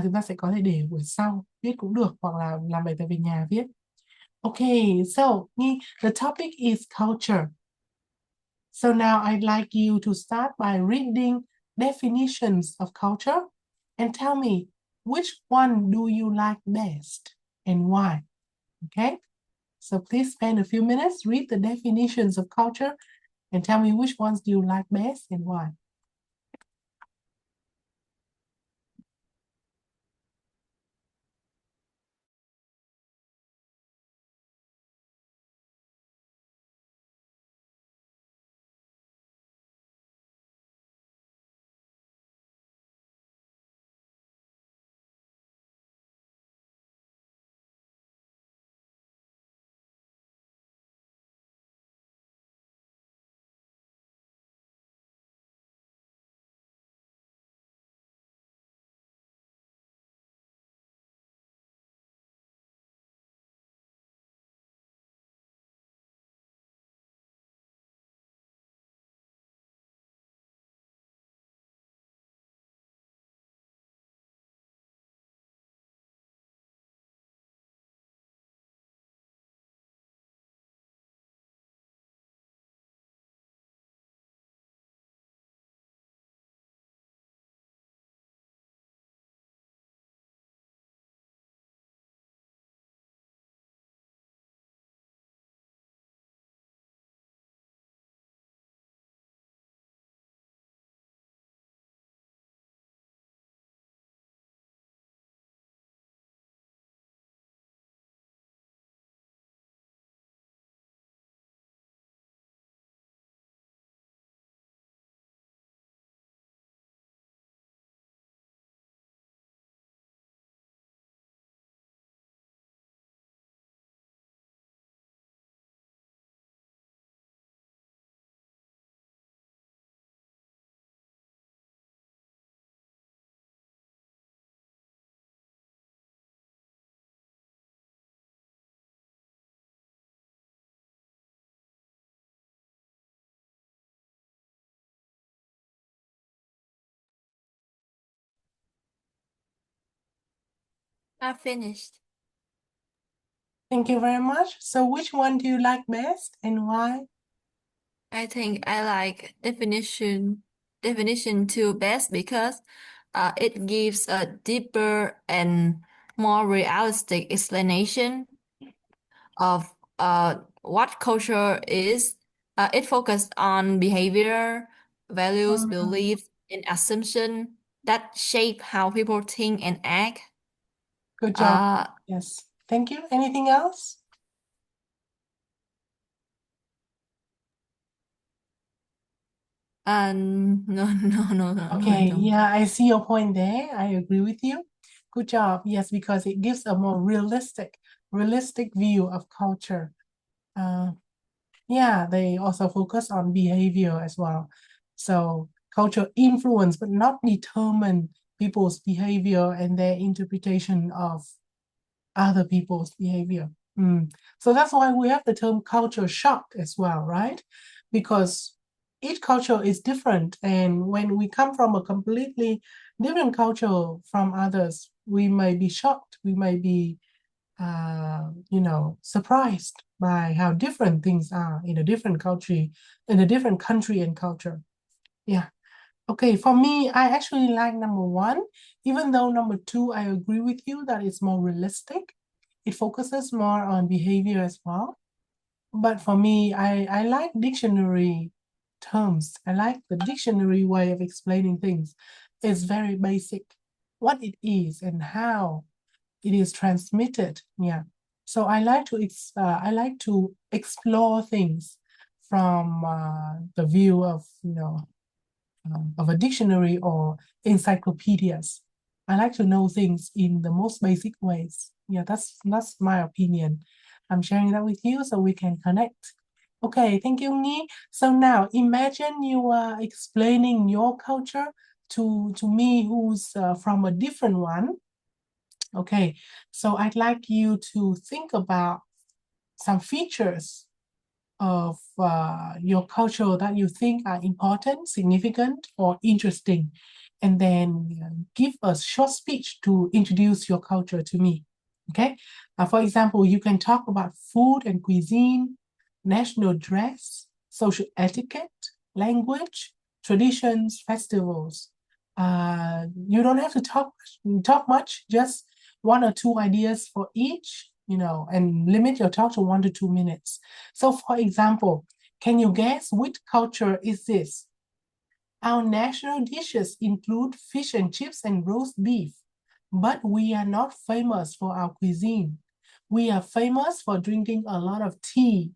chúng ta sẽ có thể để buổi sau viết cũng được, hoặc là làm bài tập về nhà viết. Okay, so the topic is culture. So now I'd like you to start by reading definitions of culture and tell me which one do you like best and why. Okay, so please spend a few minutes, read the definitions of culture and tell me which ones do you like best and why. I finished. Thank you very much. So which one do you like best and why? I think I like definition two best because it gives a deeper and more realistic explanation of what culture is. It focused on behavior, values, Mhm. beliefs, and assumption that shape how people think and act. Good job. Uh, Yes. Thank you. Anything else? Okay, no. yeah, I see your point there. I agree with you. Good job. Yes, because it gives a more realistic view of culture. Uh, yeah, they also focus on behavior as well. So culture influence but not determine people's behavior and their interpretation of other people's behavior. So that's why we have the term culture shock as well, right? Because each culture is different, and when we come from a completely different culture from others, we may be shocked, we may be surprised by how different things are in a different country and culture. Yeah. Okay, for me, I actually like number one, even though number two, I agree with you that it's more realistic. It focuses more on behavior as well. But for me, I like dictionary terms. I like the dictionary way of explaining things. It's very basic, what it is and how it is transmitted. Yeah. So I like to explore things from the view of of a dictionary or encyclopedias. I like to know things in the most basic ways. Yeah, that's my opinion. I'm sharing that with you so we can connect. Okay, thank you, Nghi. So now imagine you are explaining your culture to me who's from a different one. Okay, so I'd like you to think about some features of your culture that you think are important, significant, or interesting, and then give a short speech to introduce your culture to me. Okay, for example, you can talk about food and cuisine, national dress, social etiquette, language, traditions, festivals. You don't have to talk much, just one or two ideas for each, and limit your talk to 1 to 2 minutes. So, for example, can you guess which culture is this? Our national dishes include fish and chips and roast beef, but we are not famous for our cuisine. We are famous for drinking a lot of tea.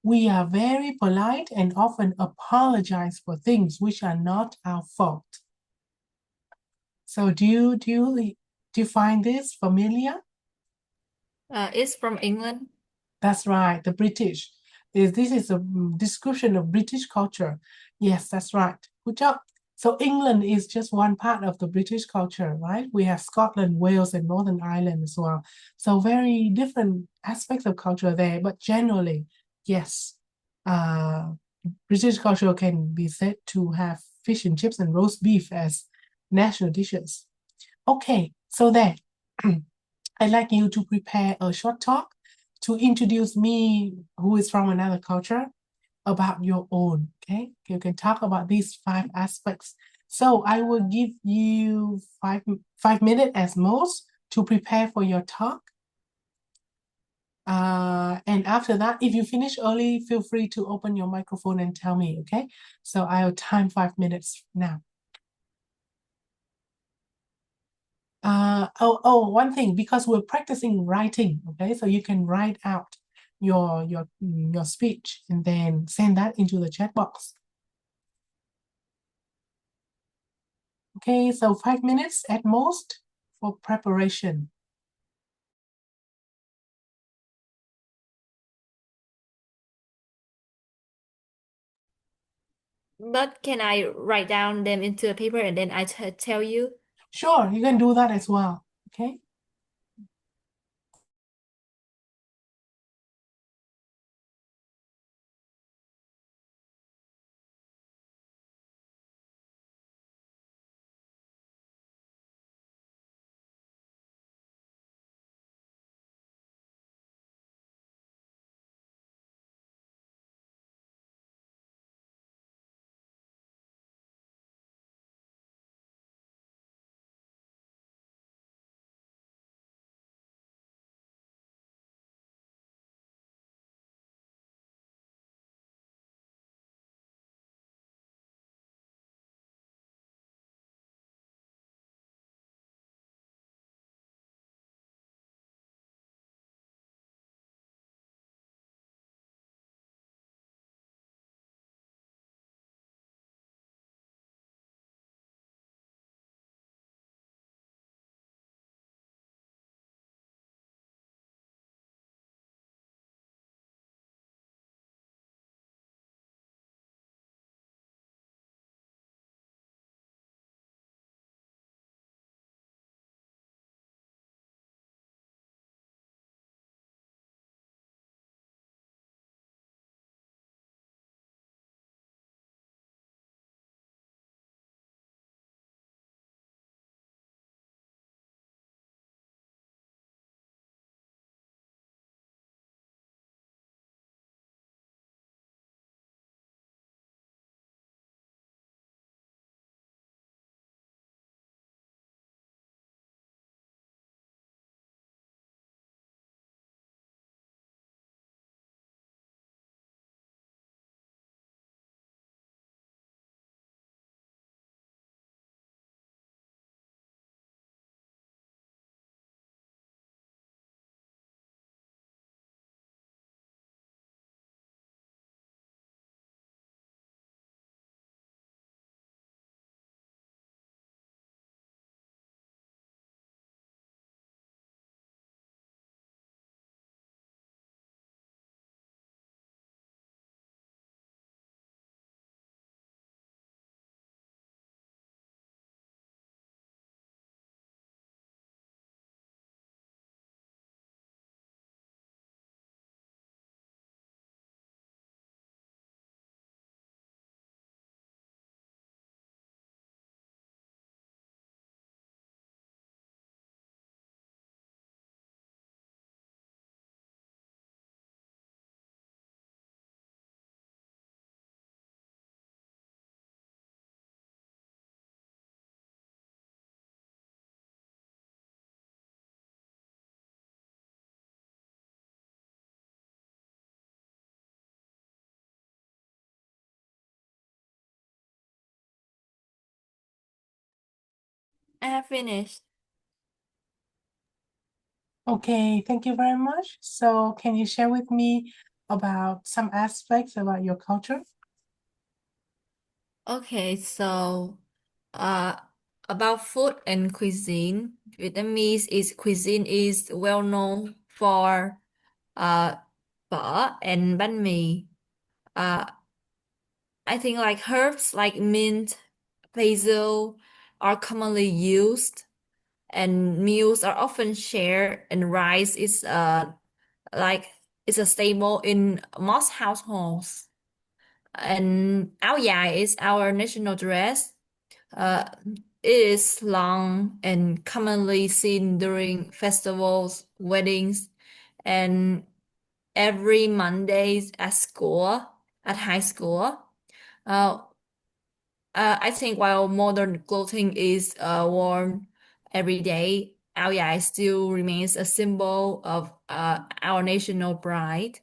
We are very polite and often apologize for things which are not our fault. So, do you find this familiar? It's from England. That's right, the British. This is a description of British culture. Yes, that's right. Good job. So England is just one part of the British culture, right? We have Scotland, Wales, and Northern Ireland as well. So very different aspects of culture there, but generally, yes, uh, British culture can be said to have fish and chips and roast beef as national dishes. Okay, so then I'd like you to prepare a short talk to introduce me, who is from another culture, about your own. Okay, you can talk about these 5 aspects. So I will give you five minutes as most to prepare for your talk. And after that, if you finish early, feel free to open your microphone and tell me. Okay, so I'll time 5 minutes now. One thing, because we're practicing writing, okay, so you can write out your speech and then send that into the chat box. Okay, so 5 minutes at most for preparation. But can I write down them into a paper and then I tell you? Sure, you can do that as well. Okay. I have finished. Okay, thank you very much. So can you share with me about some aspects about your culture? Okay, so uh about food and cuisine, Vietnamese cuisine is well known for uh phở and bánh mì. Uh I think like herbs like mint, basil are commonly used, and meals are often shared, and rice is like it's a staple in most households. And áo dài is our national dress. Uh, it is long and commonly seen during festivals, weddings, and every Mondays at school, at high school. Uh, I think while modern clothing is worn every day, áo dài still remains a symbol of our national pride.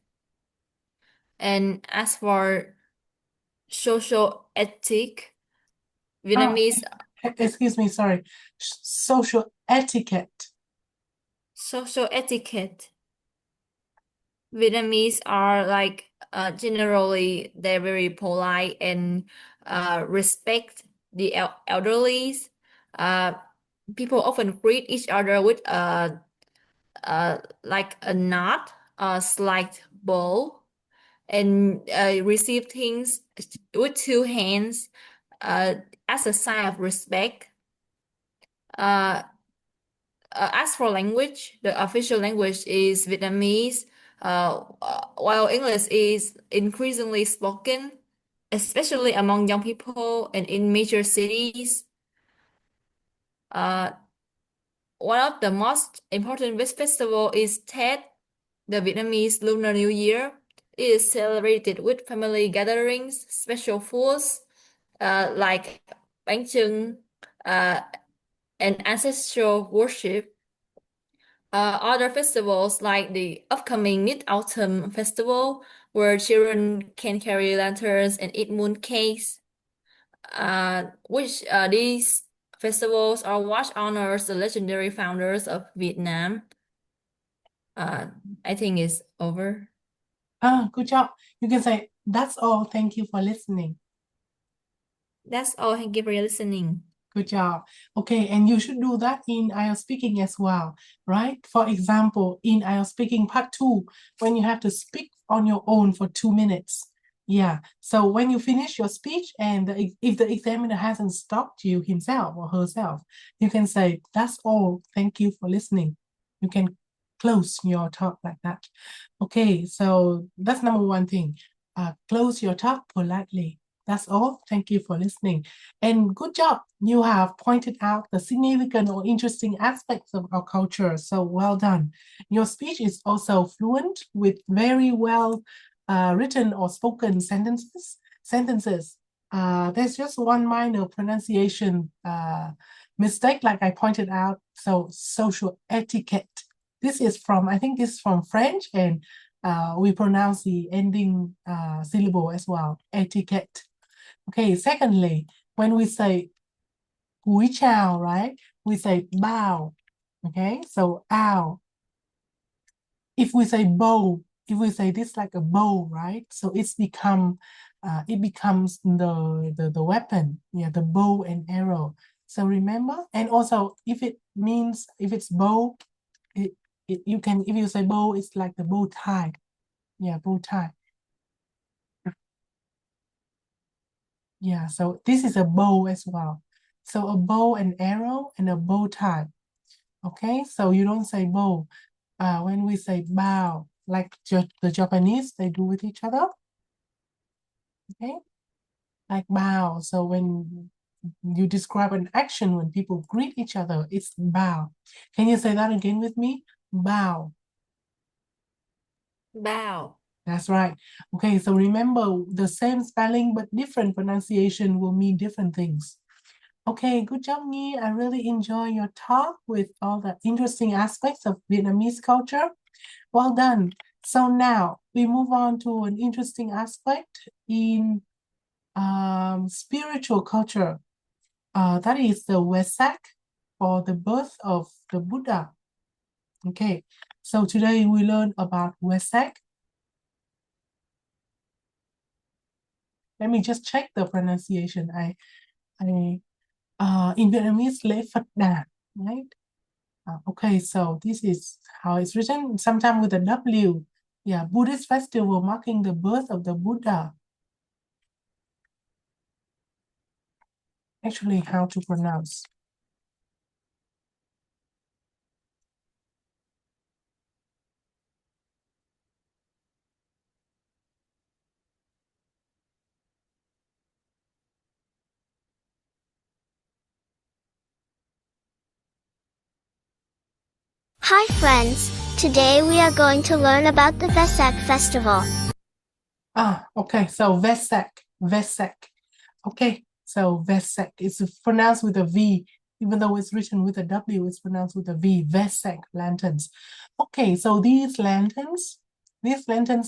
And as for social ethic, Ah, Vietnamese excuse me, sorry. Social etiquette. social etiquette. Vietnamese are like generally they're very polite and respect the elderly. Uh, People often greet each other with like a nod, a slight bow, and receive things with two hands uh, as a sign of respect. Uh, as for language, the official language is Vietnamese, while English is increasingly spoken, especially among young people and in major cities. Uh, One of the most important festival is Tết, the Vietnamese Lunar New Year. It is celebrated with family gatherings, special foods like bánh chưng, uh, and ancestral worship. Other festivals like the upcoming Mid-Autumn Festival, where children can carry lanterns and eat moon cakes, which these festivals are what honors the legendary founders of Vietnam. Uh, I think it's over. Ah, good job. You can say, that's all. Thank you for listening. That's all. Thank you for listening. Good job. Okay, and you should do that in IELTS speaking as well, right? For example, in IELTS speaking part 2, when you have to speak on your own for 2 minutes. Yeah, so when you finish your speech and if the examiner hasn't stopped you himself or herself, you can say, that's all. Thank you for listening. You can close your talk like that. Okay, so that's number one thing. Close your talk politely. That's all. Thank you for listening. And good job. You have pointed out the significant or interesting aspects of our culture. So well done. Your speech is also fluent with very well written or spoken sentences. There's just one minor pronunciation mistake, like I pointed out. So social etiquette. This is from, I think this is from French, and we pronounce the ending syllable as well, etiquette. Okay, secondly, when we say cúi chào, right? We say bow. Okay, so ow. If we say bow, if we say this like a bow, right? So it becomes the weapon, yeah, the bow and arrow. So remember, and also if it's bow, it, you can, if you say bow, it's like the bow tie, yeah, bow tie. Yeah, so this is a bow as well. So a bow and arrow and a bow tie. Okay, so you don't say bow. When we say bow, like the Japanese, they do with each other. Okay, like bow. So when you describe an action when people greet each other, it's bow. Can you say that again with me? Bow. Bow. That's right. Okay, so remember the same spelling but different pronunciation will mean different things. Okay, good job, Nghi. I really enjoy your talk with all the interesting aspects of Vietnamese culture. Well done. So now we move on to an interesting aspect in spiritual culture. That is the Vesak. for the birth of the Buddha. Okay, so today we learn about Vesak. Let me just check the pronunciation. In Vietnamese, lễ Phật Đản, right? Okay, so this is how it's written, sometimes with a W. Yeah, Buddhist festival marking the birth of the Buddha. Actually, how to pronounce? Hi friends, today we are going to learn about the Vesak festival. Okay, so Vesak. Okay, so Vesak is pronounced with a V, even though it's written with a W, it's pronounced with a V, Vesak lanterns. Okay, so these lanterns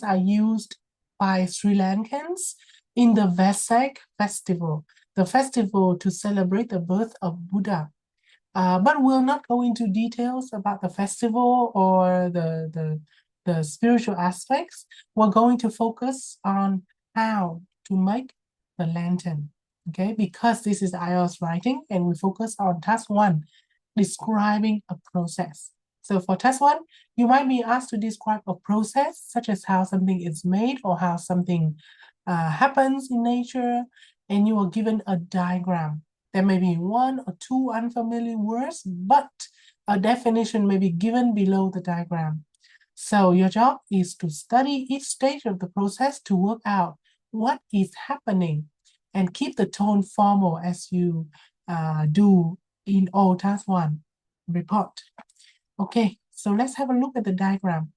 are used by Sri Lankans in the Vesak festival, the festival to celebrate the birth of Buddha. But we'll not go into details about the festival or the spiritual aspects. We're going to focus on how to make the lantern, okay? Because this is IELTS writing and we focus on task 1, describing a process. So for task 1, you might be asked to describe a process such as how something is made or how something happens in nature, and you are given a diagram. There may be 1 or 2 unfamiliar words, but a definition may be given below the diagram. So your job is to study each stage of the process to work out what is happening and keep the tone formal as you do in all task 1 report. Okay, so let's have a look at the diagram.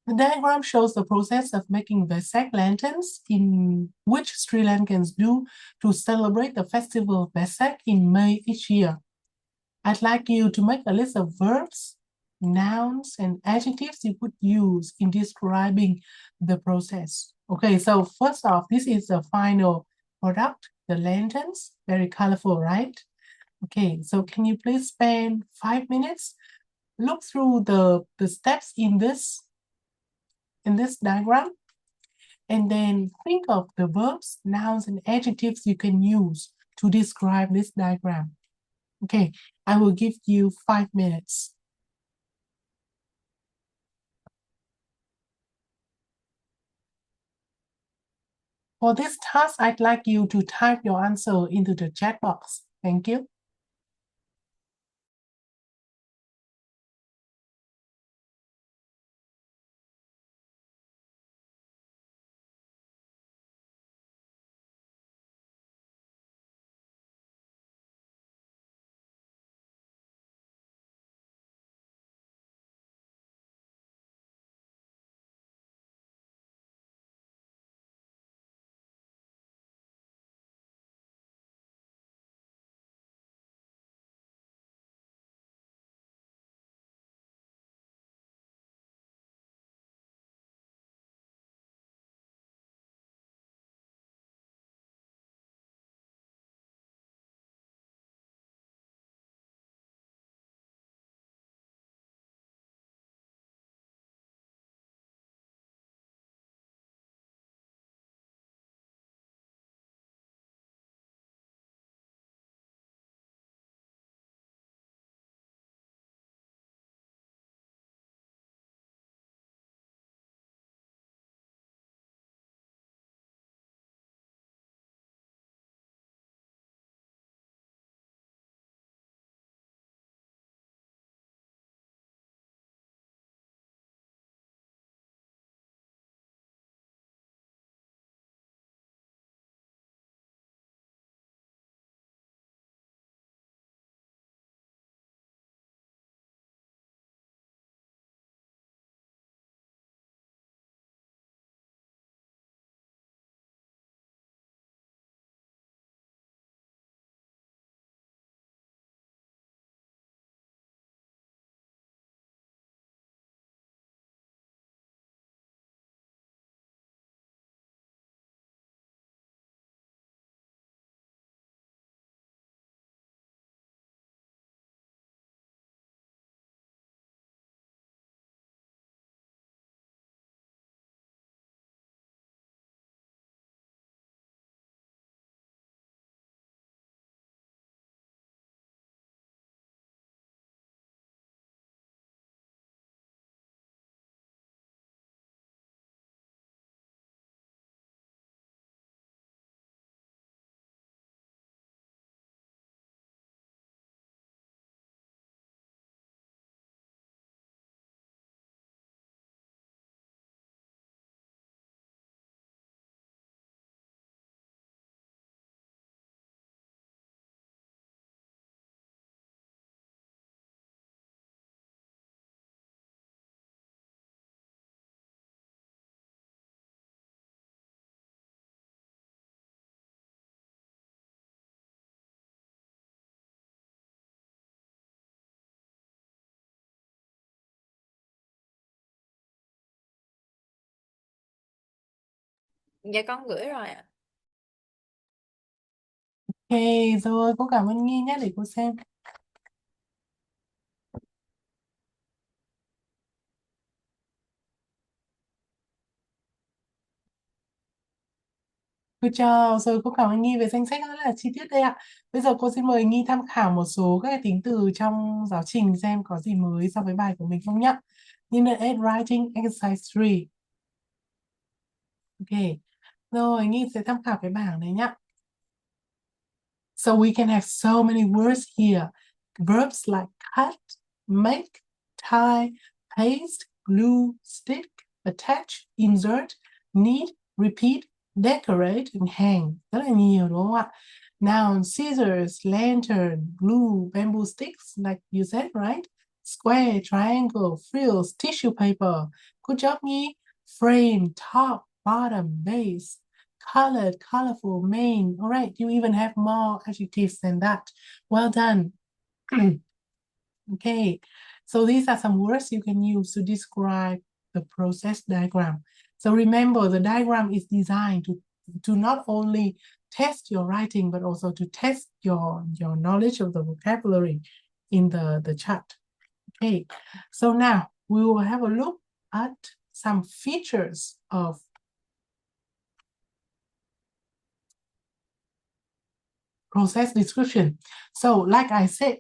The diagram shows the process of making Vesak lanterns, in which Sri Lankans do to celebrate the festival of Vesak in May each year. I'd like you to make a list of verbs, nouns, and adjectives you could use in describing the process. Okay, so first off, this is the final product, the lanterns, very colorful, right? Okay, so can you please spend 5 minutes, look through the steps in this diagram, and then think of the verbs, nouns, and adjectives you can use to describe this diagram. Okay, I will give you 5 minutes. For this task, I'd like you to type your answer into the chat box. Thank you. Dạ con gửi rồi ạ. Ok, rồi cô cảm ơn Nghi nhé, để cô xem. Good job. Rồi cô cảm ơn Nghi về danh sách rất là chi tiết đây ạ. Bây giờ cô xin mời Nghi tham khảo một số các cái tính từ trong giáo trình xem có gì mới so với bài của mình không nhé. Unit 8 Writing Exercise 3. Ok. Rồi, Nghi sẽ tham khảo cái bảng này nhé. So we can have so many words here. Verbs like cut, make, tie, paste, glue, stick, attach, insert, knead, repeat, decorate, and hang. Rất là nhiều đúng không ạ? Noun, scissors, lantern, glue, bamboo sticks, like you said, right? Square, triangle, frills, tissue paper. Good job, Nhi. Frame, top, bottom, base. Colored, colorful, main. All right, you even have more adjectives than that. Well done. Okay, so these are some words you can use to describe the process diagram. So remember, the diagram is designed to not only test your writing, but also to test your knowledge of the vocabulary in the chart. Okay, so now we will have a look at some features of process description. So like I said,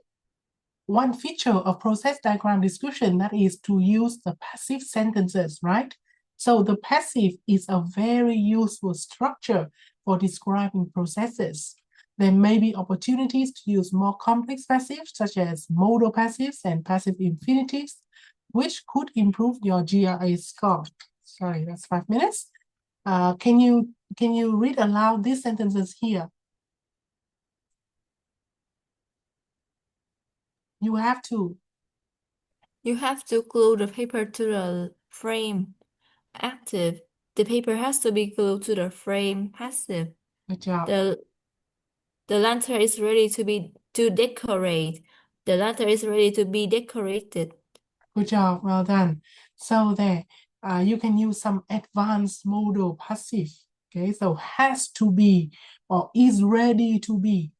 one feature of process diagram description, that is to use the passive sentences, right? So the passive is a very useful structure for describing processes. There may be opportunities to use more complex passives, such as modal passives and passive infinitives, which could improve your GRE score. Sorry, that's 5 minutes. Can you read aloud these sentences here? You have to. You have to glue the paper to the frame. Active. The paper has to be glued to the frame. Passive. Good job. The lantern is ready to decorate. The lantern is ready to be decorated. Good job, well done. So there, you can use some advanced modal passive. Okay, so has to be or is ready to be.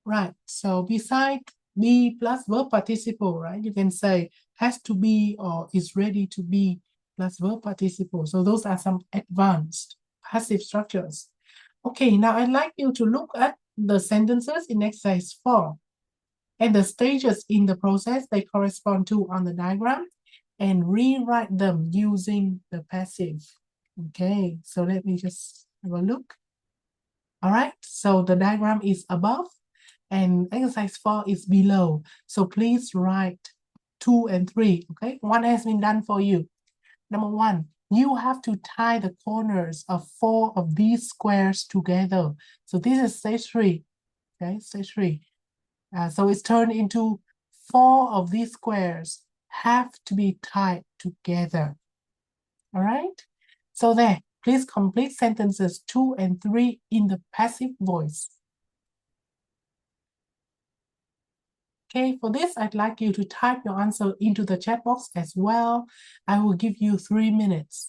Right, so beside be plus verb participle, right? You can say has to be or is ready to be plus verb participle. So those are some advanced passive structures. Okay, now I'd like you to look at the sentences in exercise 4 and the stages in the process they correspond to on the diagram, and rewrite them using the passive. Okay, so let me just have a look. All right, so the diagram is above and exercise 4 is below. So please write 2 and 3, okay? One has been done for you. Number 1, you have to tie the corners of 4 of these squares together. So this is stage 3, okay, stage 3. So it's turned into 4 of these squares have to be tied together. All right? So there, please complete sentences 2 and 3 in the passive voice. Okay, for this, I'd like you to type your answer into the chat box as well. I will give you 3 minutes.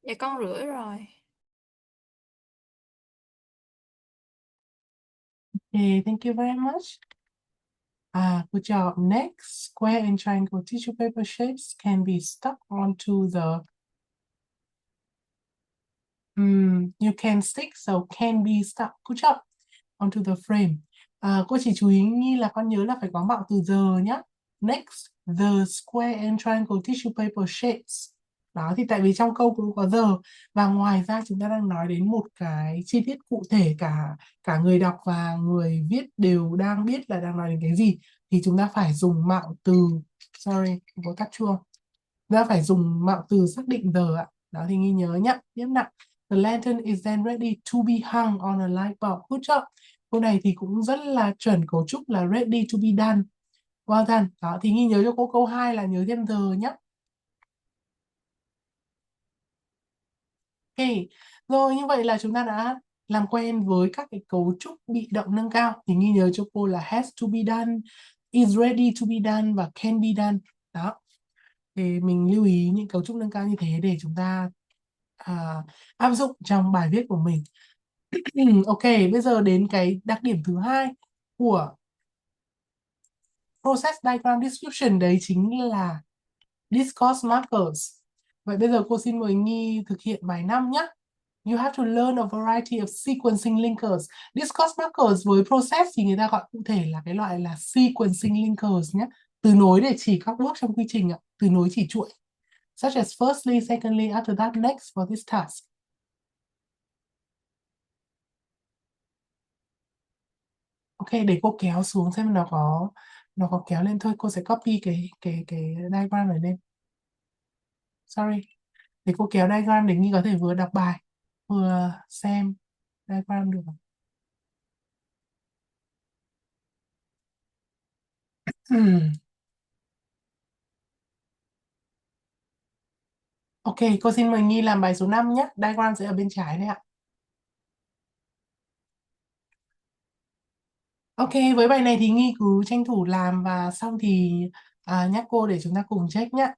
Dạ con rửa rồi. Okay, thank you very much. Good job. Next, square and triangle tissue paper shapes can be stuck onto the you can stick, so can be stuck. Good job. Onto the frame. Cô chỉ chú ý Nghi là con nhớ là phải có mạo từ the nhá. Next, the square and triangle tissue paper shapes. Đó, thì tại vì trong câu cũng có the, và ngoài ra chúng ta đang nói đến một cái chi tiết cụ thể, cả người đọc và người viết đều đang biết là đang nói đến cái gì, thì chúng ta phải dùng mạo từ, sorry, có tắt chuông. Chúng ta phải dùng mạo từ xác định the ạ. Đó thì Nghi nhớ nhá. Tiếp nào. The lantern is then ready to be hung on a light bulb. Good job. Câu này thì cũng rất là chuẩn cấu trúc là ready to be done. Well done. Đó thì Nghi nhớ cho cô câu 2 là nhớ thêm the nhé. Ok. Rồi như vậy là chúng ta đã làm quen với các cái cấu trúc bị động nâng cao. Thì Nghi nhớ cho cô là has to be done, is ready to be done và can be done. Đó. Thì mình lưu ý những cấu trúc nâng cao như thế để chúng ta áp dụng trong bài viết của mình. Ok, bây giờ đến cái đặc điểm thứ hai của process diagram description, đấy chính là discourse markers. Vậy bây giờ cô xin mời Nghi thực hiện bài 5 nhé. You have to learn a variety of sequencing linkers. Discourse markers với process thì người ta gọi cụ thể là cái loại là sequencing linkers nhé. Từ nối để chỉ các bước trong quy trình ạ. Từ nối chỉ chuỗi. Such as firstly, secondly, after that, next for this task. Ok, để cô kéo xuống xem nó có kéo lên thôi. Cô sẽ copy cái diagram này lên. Sorry. Để cô kéo diagram để Nghi có thể vừa đọc bài vừa xem diagram được. Ok, cô xin mời Nghi làm bài số 5 nhé. Diagram sẽ ở bên trái đây ạ. Ok, với bài này thì Nghi cứ tranh thủ làm và xong thì nhắc cô để chúng ta cùng check nhé.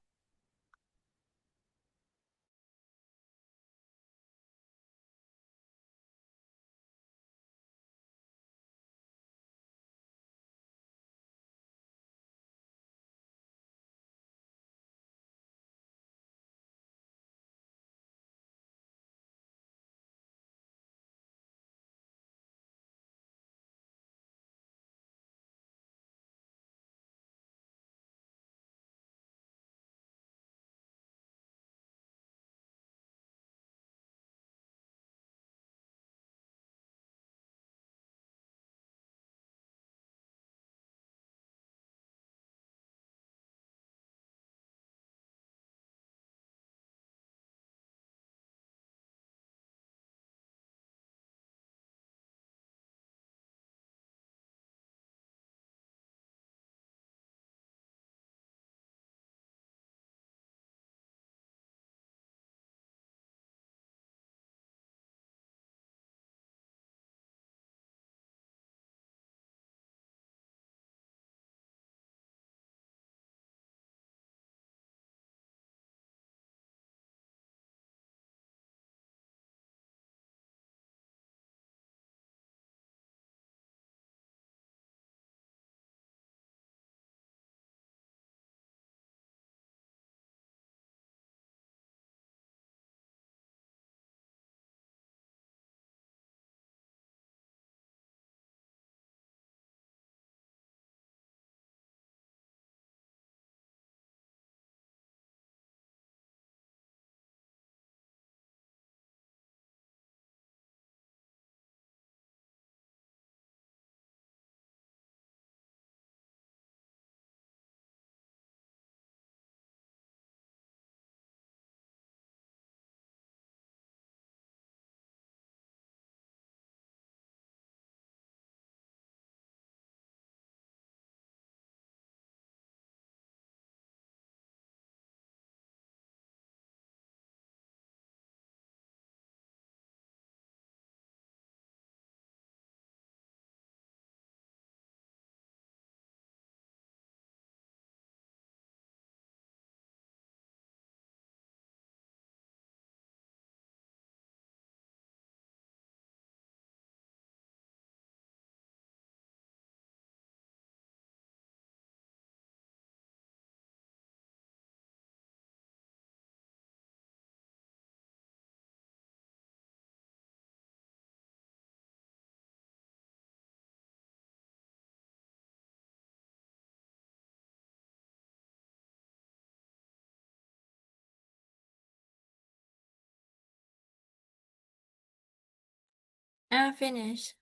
I'm finished.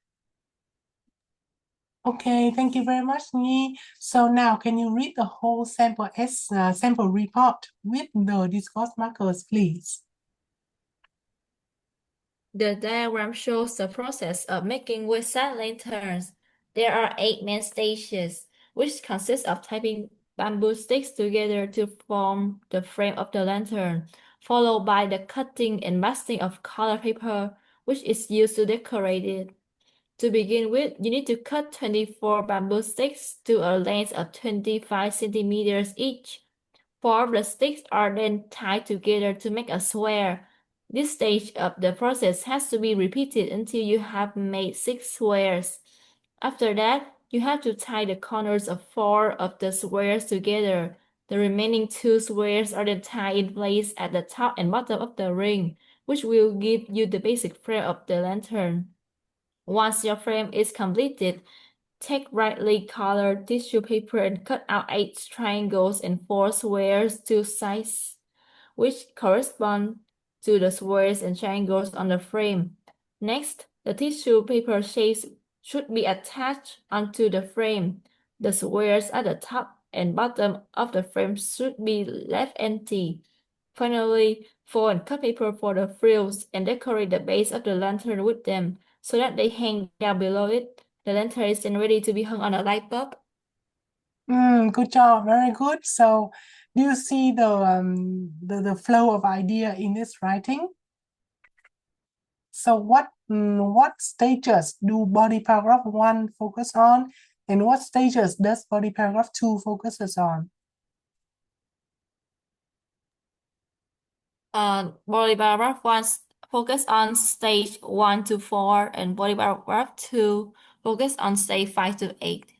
Okay, thank you very much, Nghi. So now, can you read the whole sample report with the discourse markers, please? The diagram shows the process of making website lanterns. There are 8 main stages, which consist of tying bamboo sticks together to form the frame of the lantern, followed by the cutting and basting of colored paper, which is used to decorate it. To begin with, you need to cut 24 bamboo sticks to a length of 25 centimeters each. 4 of the sticks are then tied together to make a square. This stage of the process has to be repeated until you have made 6 squares. After that, you have to tie the corners of 4 of the squares together. The remaining 2 squares are then tied in place at the top and bottom of the ring, which will give you the basic frame of the lantern. Once your frame is completed, take brightly colored tissue paper and cut out 8 triangles and 4 squares to size, which correspond to the squares and triangles on the frame. Next, the tissue paper shapes should be attached onto the frame. The squares at the top and bottom of the frame should be left empty. Finally, fold and cut paper for the frills and decorate the base of the lantern with them so that they hang down below it. The lantern is then ready to be hung on a light bulb. Good job, very good. So, do you see the flow of idea in this writing? So, what stages do body paragraph 1 focus on, and what stages does body paragraph 2 focuses on? Body paragraph 1 focus on stage 1 to 4, and body paragraph 2 focus on stage 5 to 8.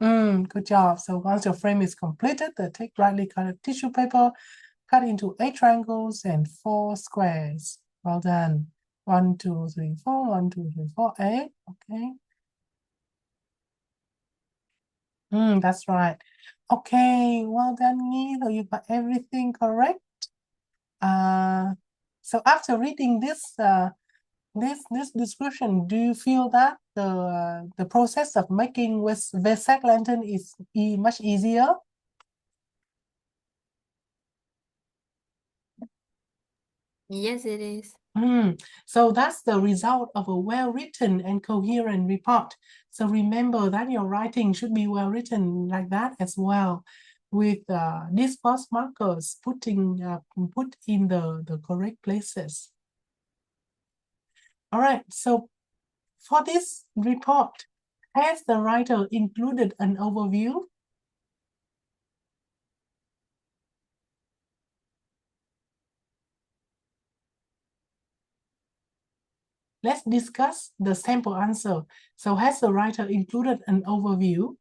Good job. So once your frame is completed, take brightly colored tissue paper, cut into 8 triangles and 4 squares. Well done. 1, 2, 3, 4, 1, 2, 3, 4, 8. Okay. That's right. Okay, well done, Nghi. So you got everything correct. So after reading this description, do you feel that the process of making Vesak lantern is much easier? Yes, it is. So that's the result of a well-written and coherent report. So remember that your writing should be well-written like that as well, with discourse markers put in the correct places. All right, so for this report, has the writer included an overview? Let's discuss the sample answer. So has the writer included an overview?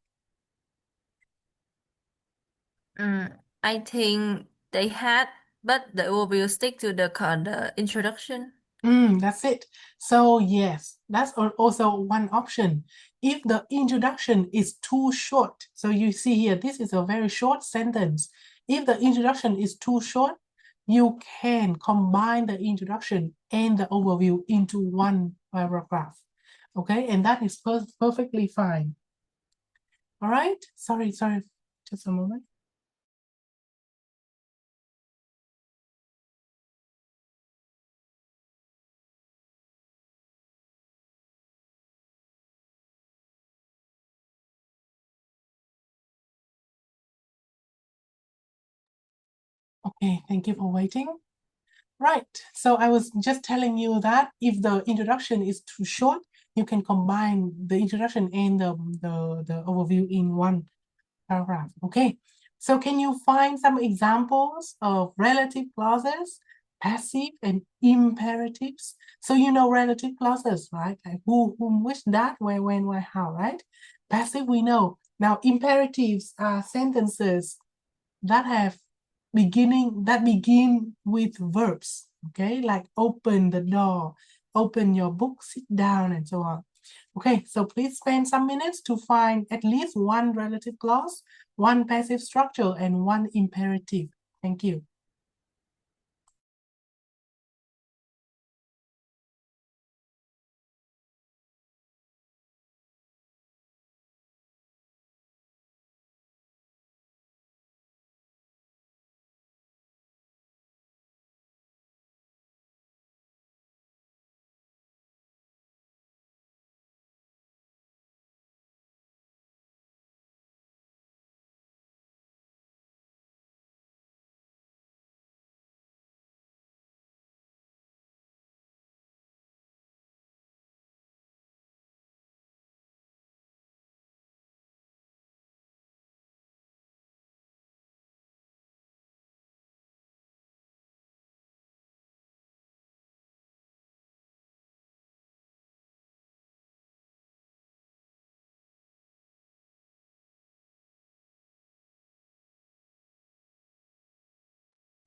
I think they had, but the overview stick to the introduction. That's it. So yes, that's also one option. If the introduction is too short, so you see here, this is a very short sentence. If the introduction is too short, you can combine the introduction and the overview into one paragraph. Okay, and that is perfectly fine. All right, sorry, just a moment. Okay, thank you for waiting. Right, so I was just telling you that if the introduction is too short, you can combine the introduction and the overview in one paragraph. Okay, so can you find some examples of relative clauses, passive and imperatives? So you know relative clauses, right? Like who, whom, which, that, where, when, why, how, right? Passive we know. Now imperatives are sentences that begin with verbs, okay, like open the door, open your book, sit down, and so on. Okay, so please spend some minutes to find at least one relative clause, one passive structure, and one imperative. Thank you.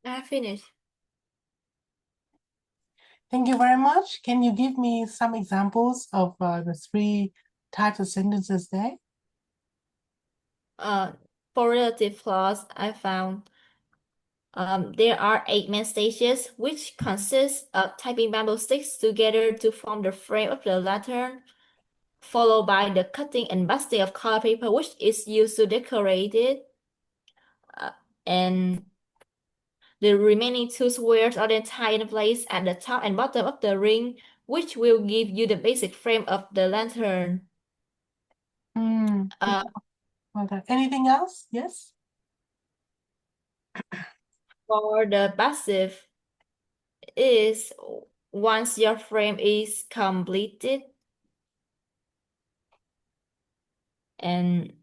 I finished. Thank you very much. Can you give me some examples of the 3 types of sentences there? For relative clause, I found there are 8 main stages, which consist of typing bamboo sticks together to form the frame of the lantern, followed by the cutting and busting of color paper, which is used to decorate it. And the remaining 2 squares are then tied in place at the top and bottom of the ring, which will give you the basic frame of the lantern. Well done. Anything else? Yes? For the passive is once your frame is completed, and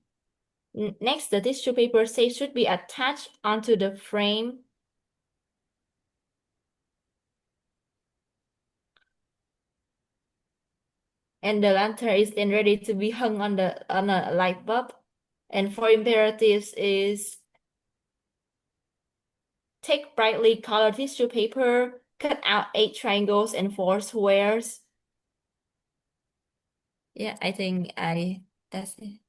next the tissue paper stage should be attached onto the frame. And the lantern is then ready to be hung on a light bulb. And for imperatives is take brightly colored tissue paper, cut out 8 triangles and 4 squares. Yeah, I think that's it.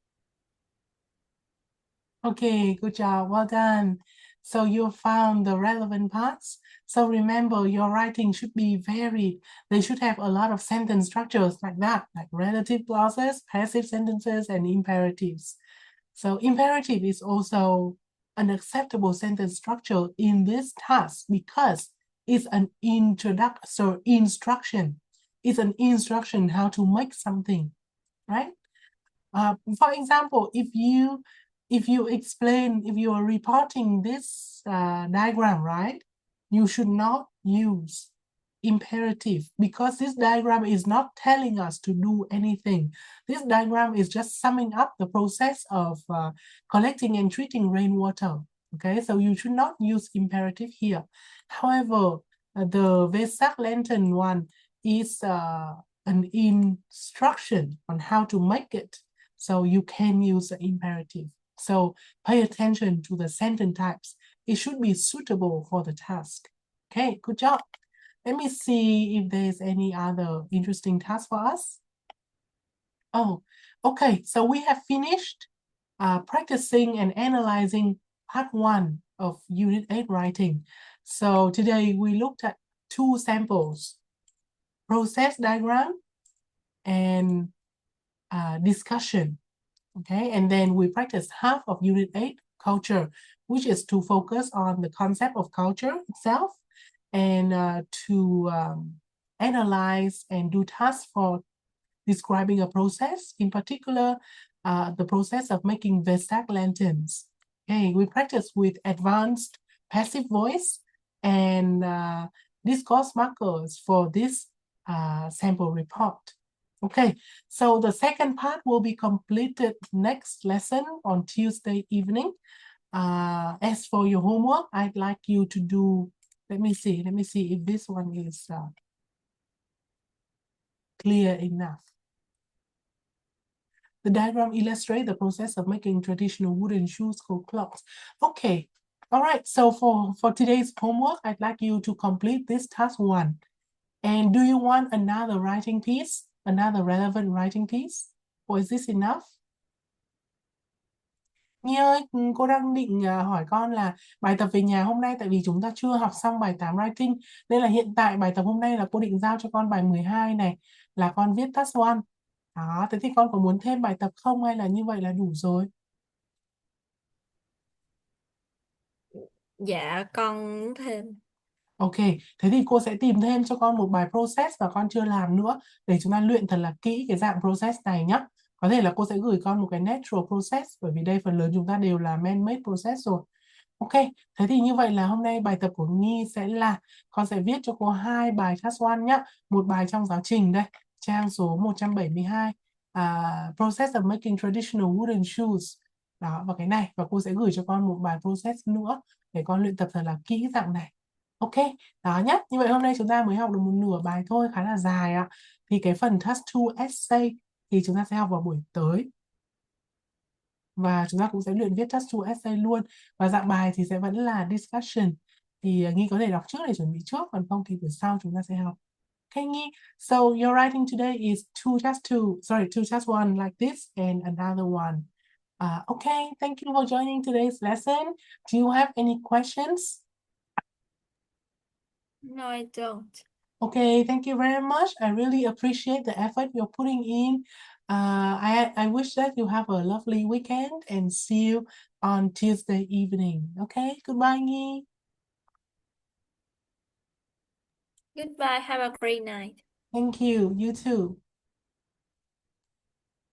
Okay, good job. Well done. So you found the relevant parts. So remember, your writing should be varied. They should have a lot of sentence structures like that, like relative clauses, passive sentences, and imperatives. So imperative is also an acceptable sentence structure in this task because it's an instruction. It's an instruction how to make something, right? For example, if you are reporting this diagram, right? You should not use imperative because this diagram is not telling us to do anything. This diagram is just summing up the process of collecting and treating rainwater. Okay, so you should not use imperative here. However, the Vesak lantern one is an instruction on how to make it. So you can use the imperative. So pay attention to the sentence types. It should be suitable for the task. Okay, good job. Let me see if there's any other interesting task for us. Oh, okay. So we have finished practicing and analyzing part 1 of Unit 8 writing. So today we looked at 2 samples, process diagram and discussion. Okay, and then we practice half of Unit 8, culture, which is to focus on the concept of culture itself and to analyze and do tasks for describing a process, in particular, the process of making Vesak lanterns. Okay, we practice with advanced passive voice and discourse markers for this sample report. Okay, so the second part will be completed next lesson on Tuesday evening. As for your homework, I'd like you to do, let me see if this one is clear enough. The diagram illustrates the process of making traditional wooden shoes called clogs. Okay, all right, so for today's homework, I'd like you to complete this task 1. And do you want another writing piece? Another relevant writing piece? Or is this enough? Nhi ơi, cô đang định hỏi con là bài tập về nhà hôm nay tại vì chúng ta chưa học xong bài 8 writing nên là hiện tại bài tập hôm nay là cô định giao cho con bài 12 này là con viết task 1. Đó, thế thì con có muốn thêm bài tập không hay là như vậy là đủ rồi? Dạ, con muốn thêm. Ok, thế thì cô sẽ tìm thêm cho con một bài process và con chưa làm nữa để chúng ta luyện thật là kỹ cái dạng process này nhé. Có thể là cô sẽ gửi con một cái natural process bởi vì đây phần lớn chúng ta đều là man-made process rồi. Ok, thế thì như vậy là hôm nay bài tập của Nghi sẽ là con sẽ viết cho cô 2 bài task 1 nhé. Một bài trong giáo trình đây, trang số 172, Process of making traditional wooden shoes. Đó, và cái này, và cô sẽ gửi cho con một bài process nữa để con luyện tập thật là kỹ dạng này. Ok, đó nhé. Như vậy hôm nay chúng ta mới học được một nửa bài thôi, khá là dài ạ. Thì cái phần task 2 essay thì chúng ta sẽ học vào buổi tới. Và chúng ta cũng sẽ luyện viết task 2 essay luôn. Và dạng bài thì sẽ vẫn là discussion. thì Nghi có thể đọc trước để chuẩn bị trước, còn không thì buổi sau chúng ta sẽ học. Okay, Nghi. So your writing today is 2 just 1 like this and another one. Okay, thank you for joining today's lesson. Do you have any questions? No, I don't. Okay, thank you very much. I really appreciate the effort you're putting in. I wish that you have a lovely weekend and see you on Tuesday evening. Okay, goodbye, Nghi. Goodbye. Have a great night. Thank you. You too.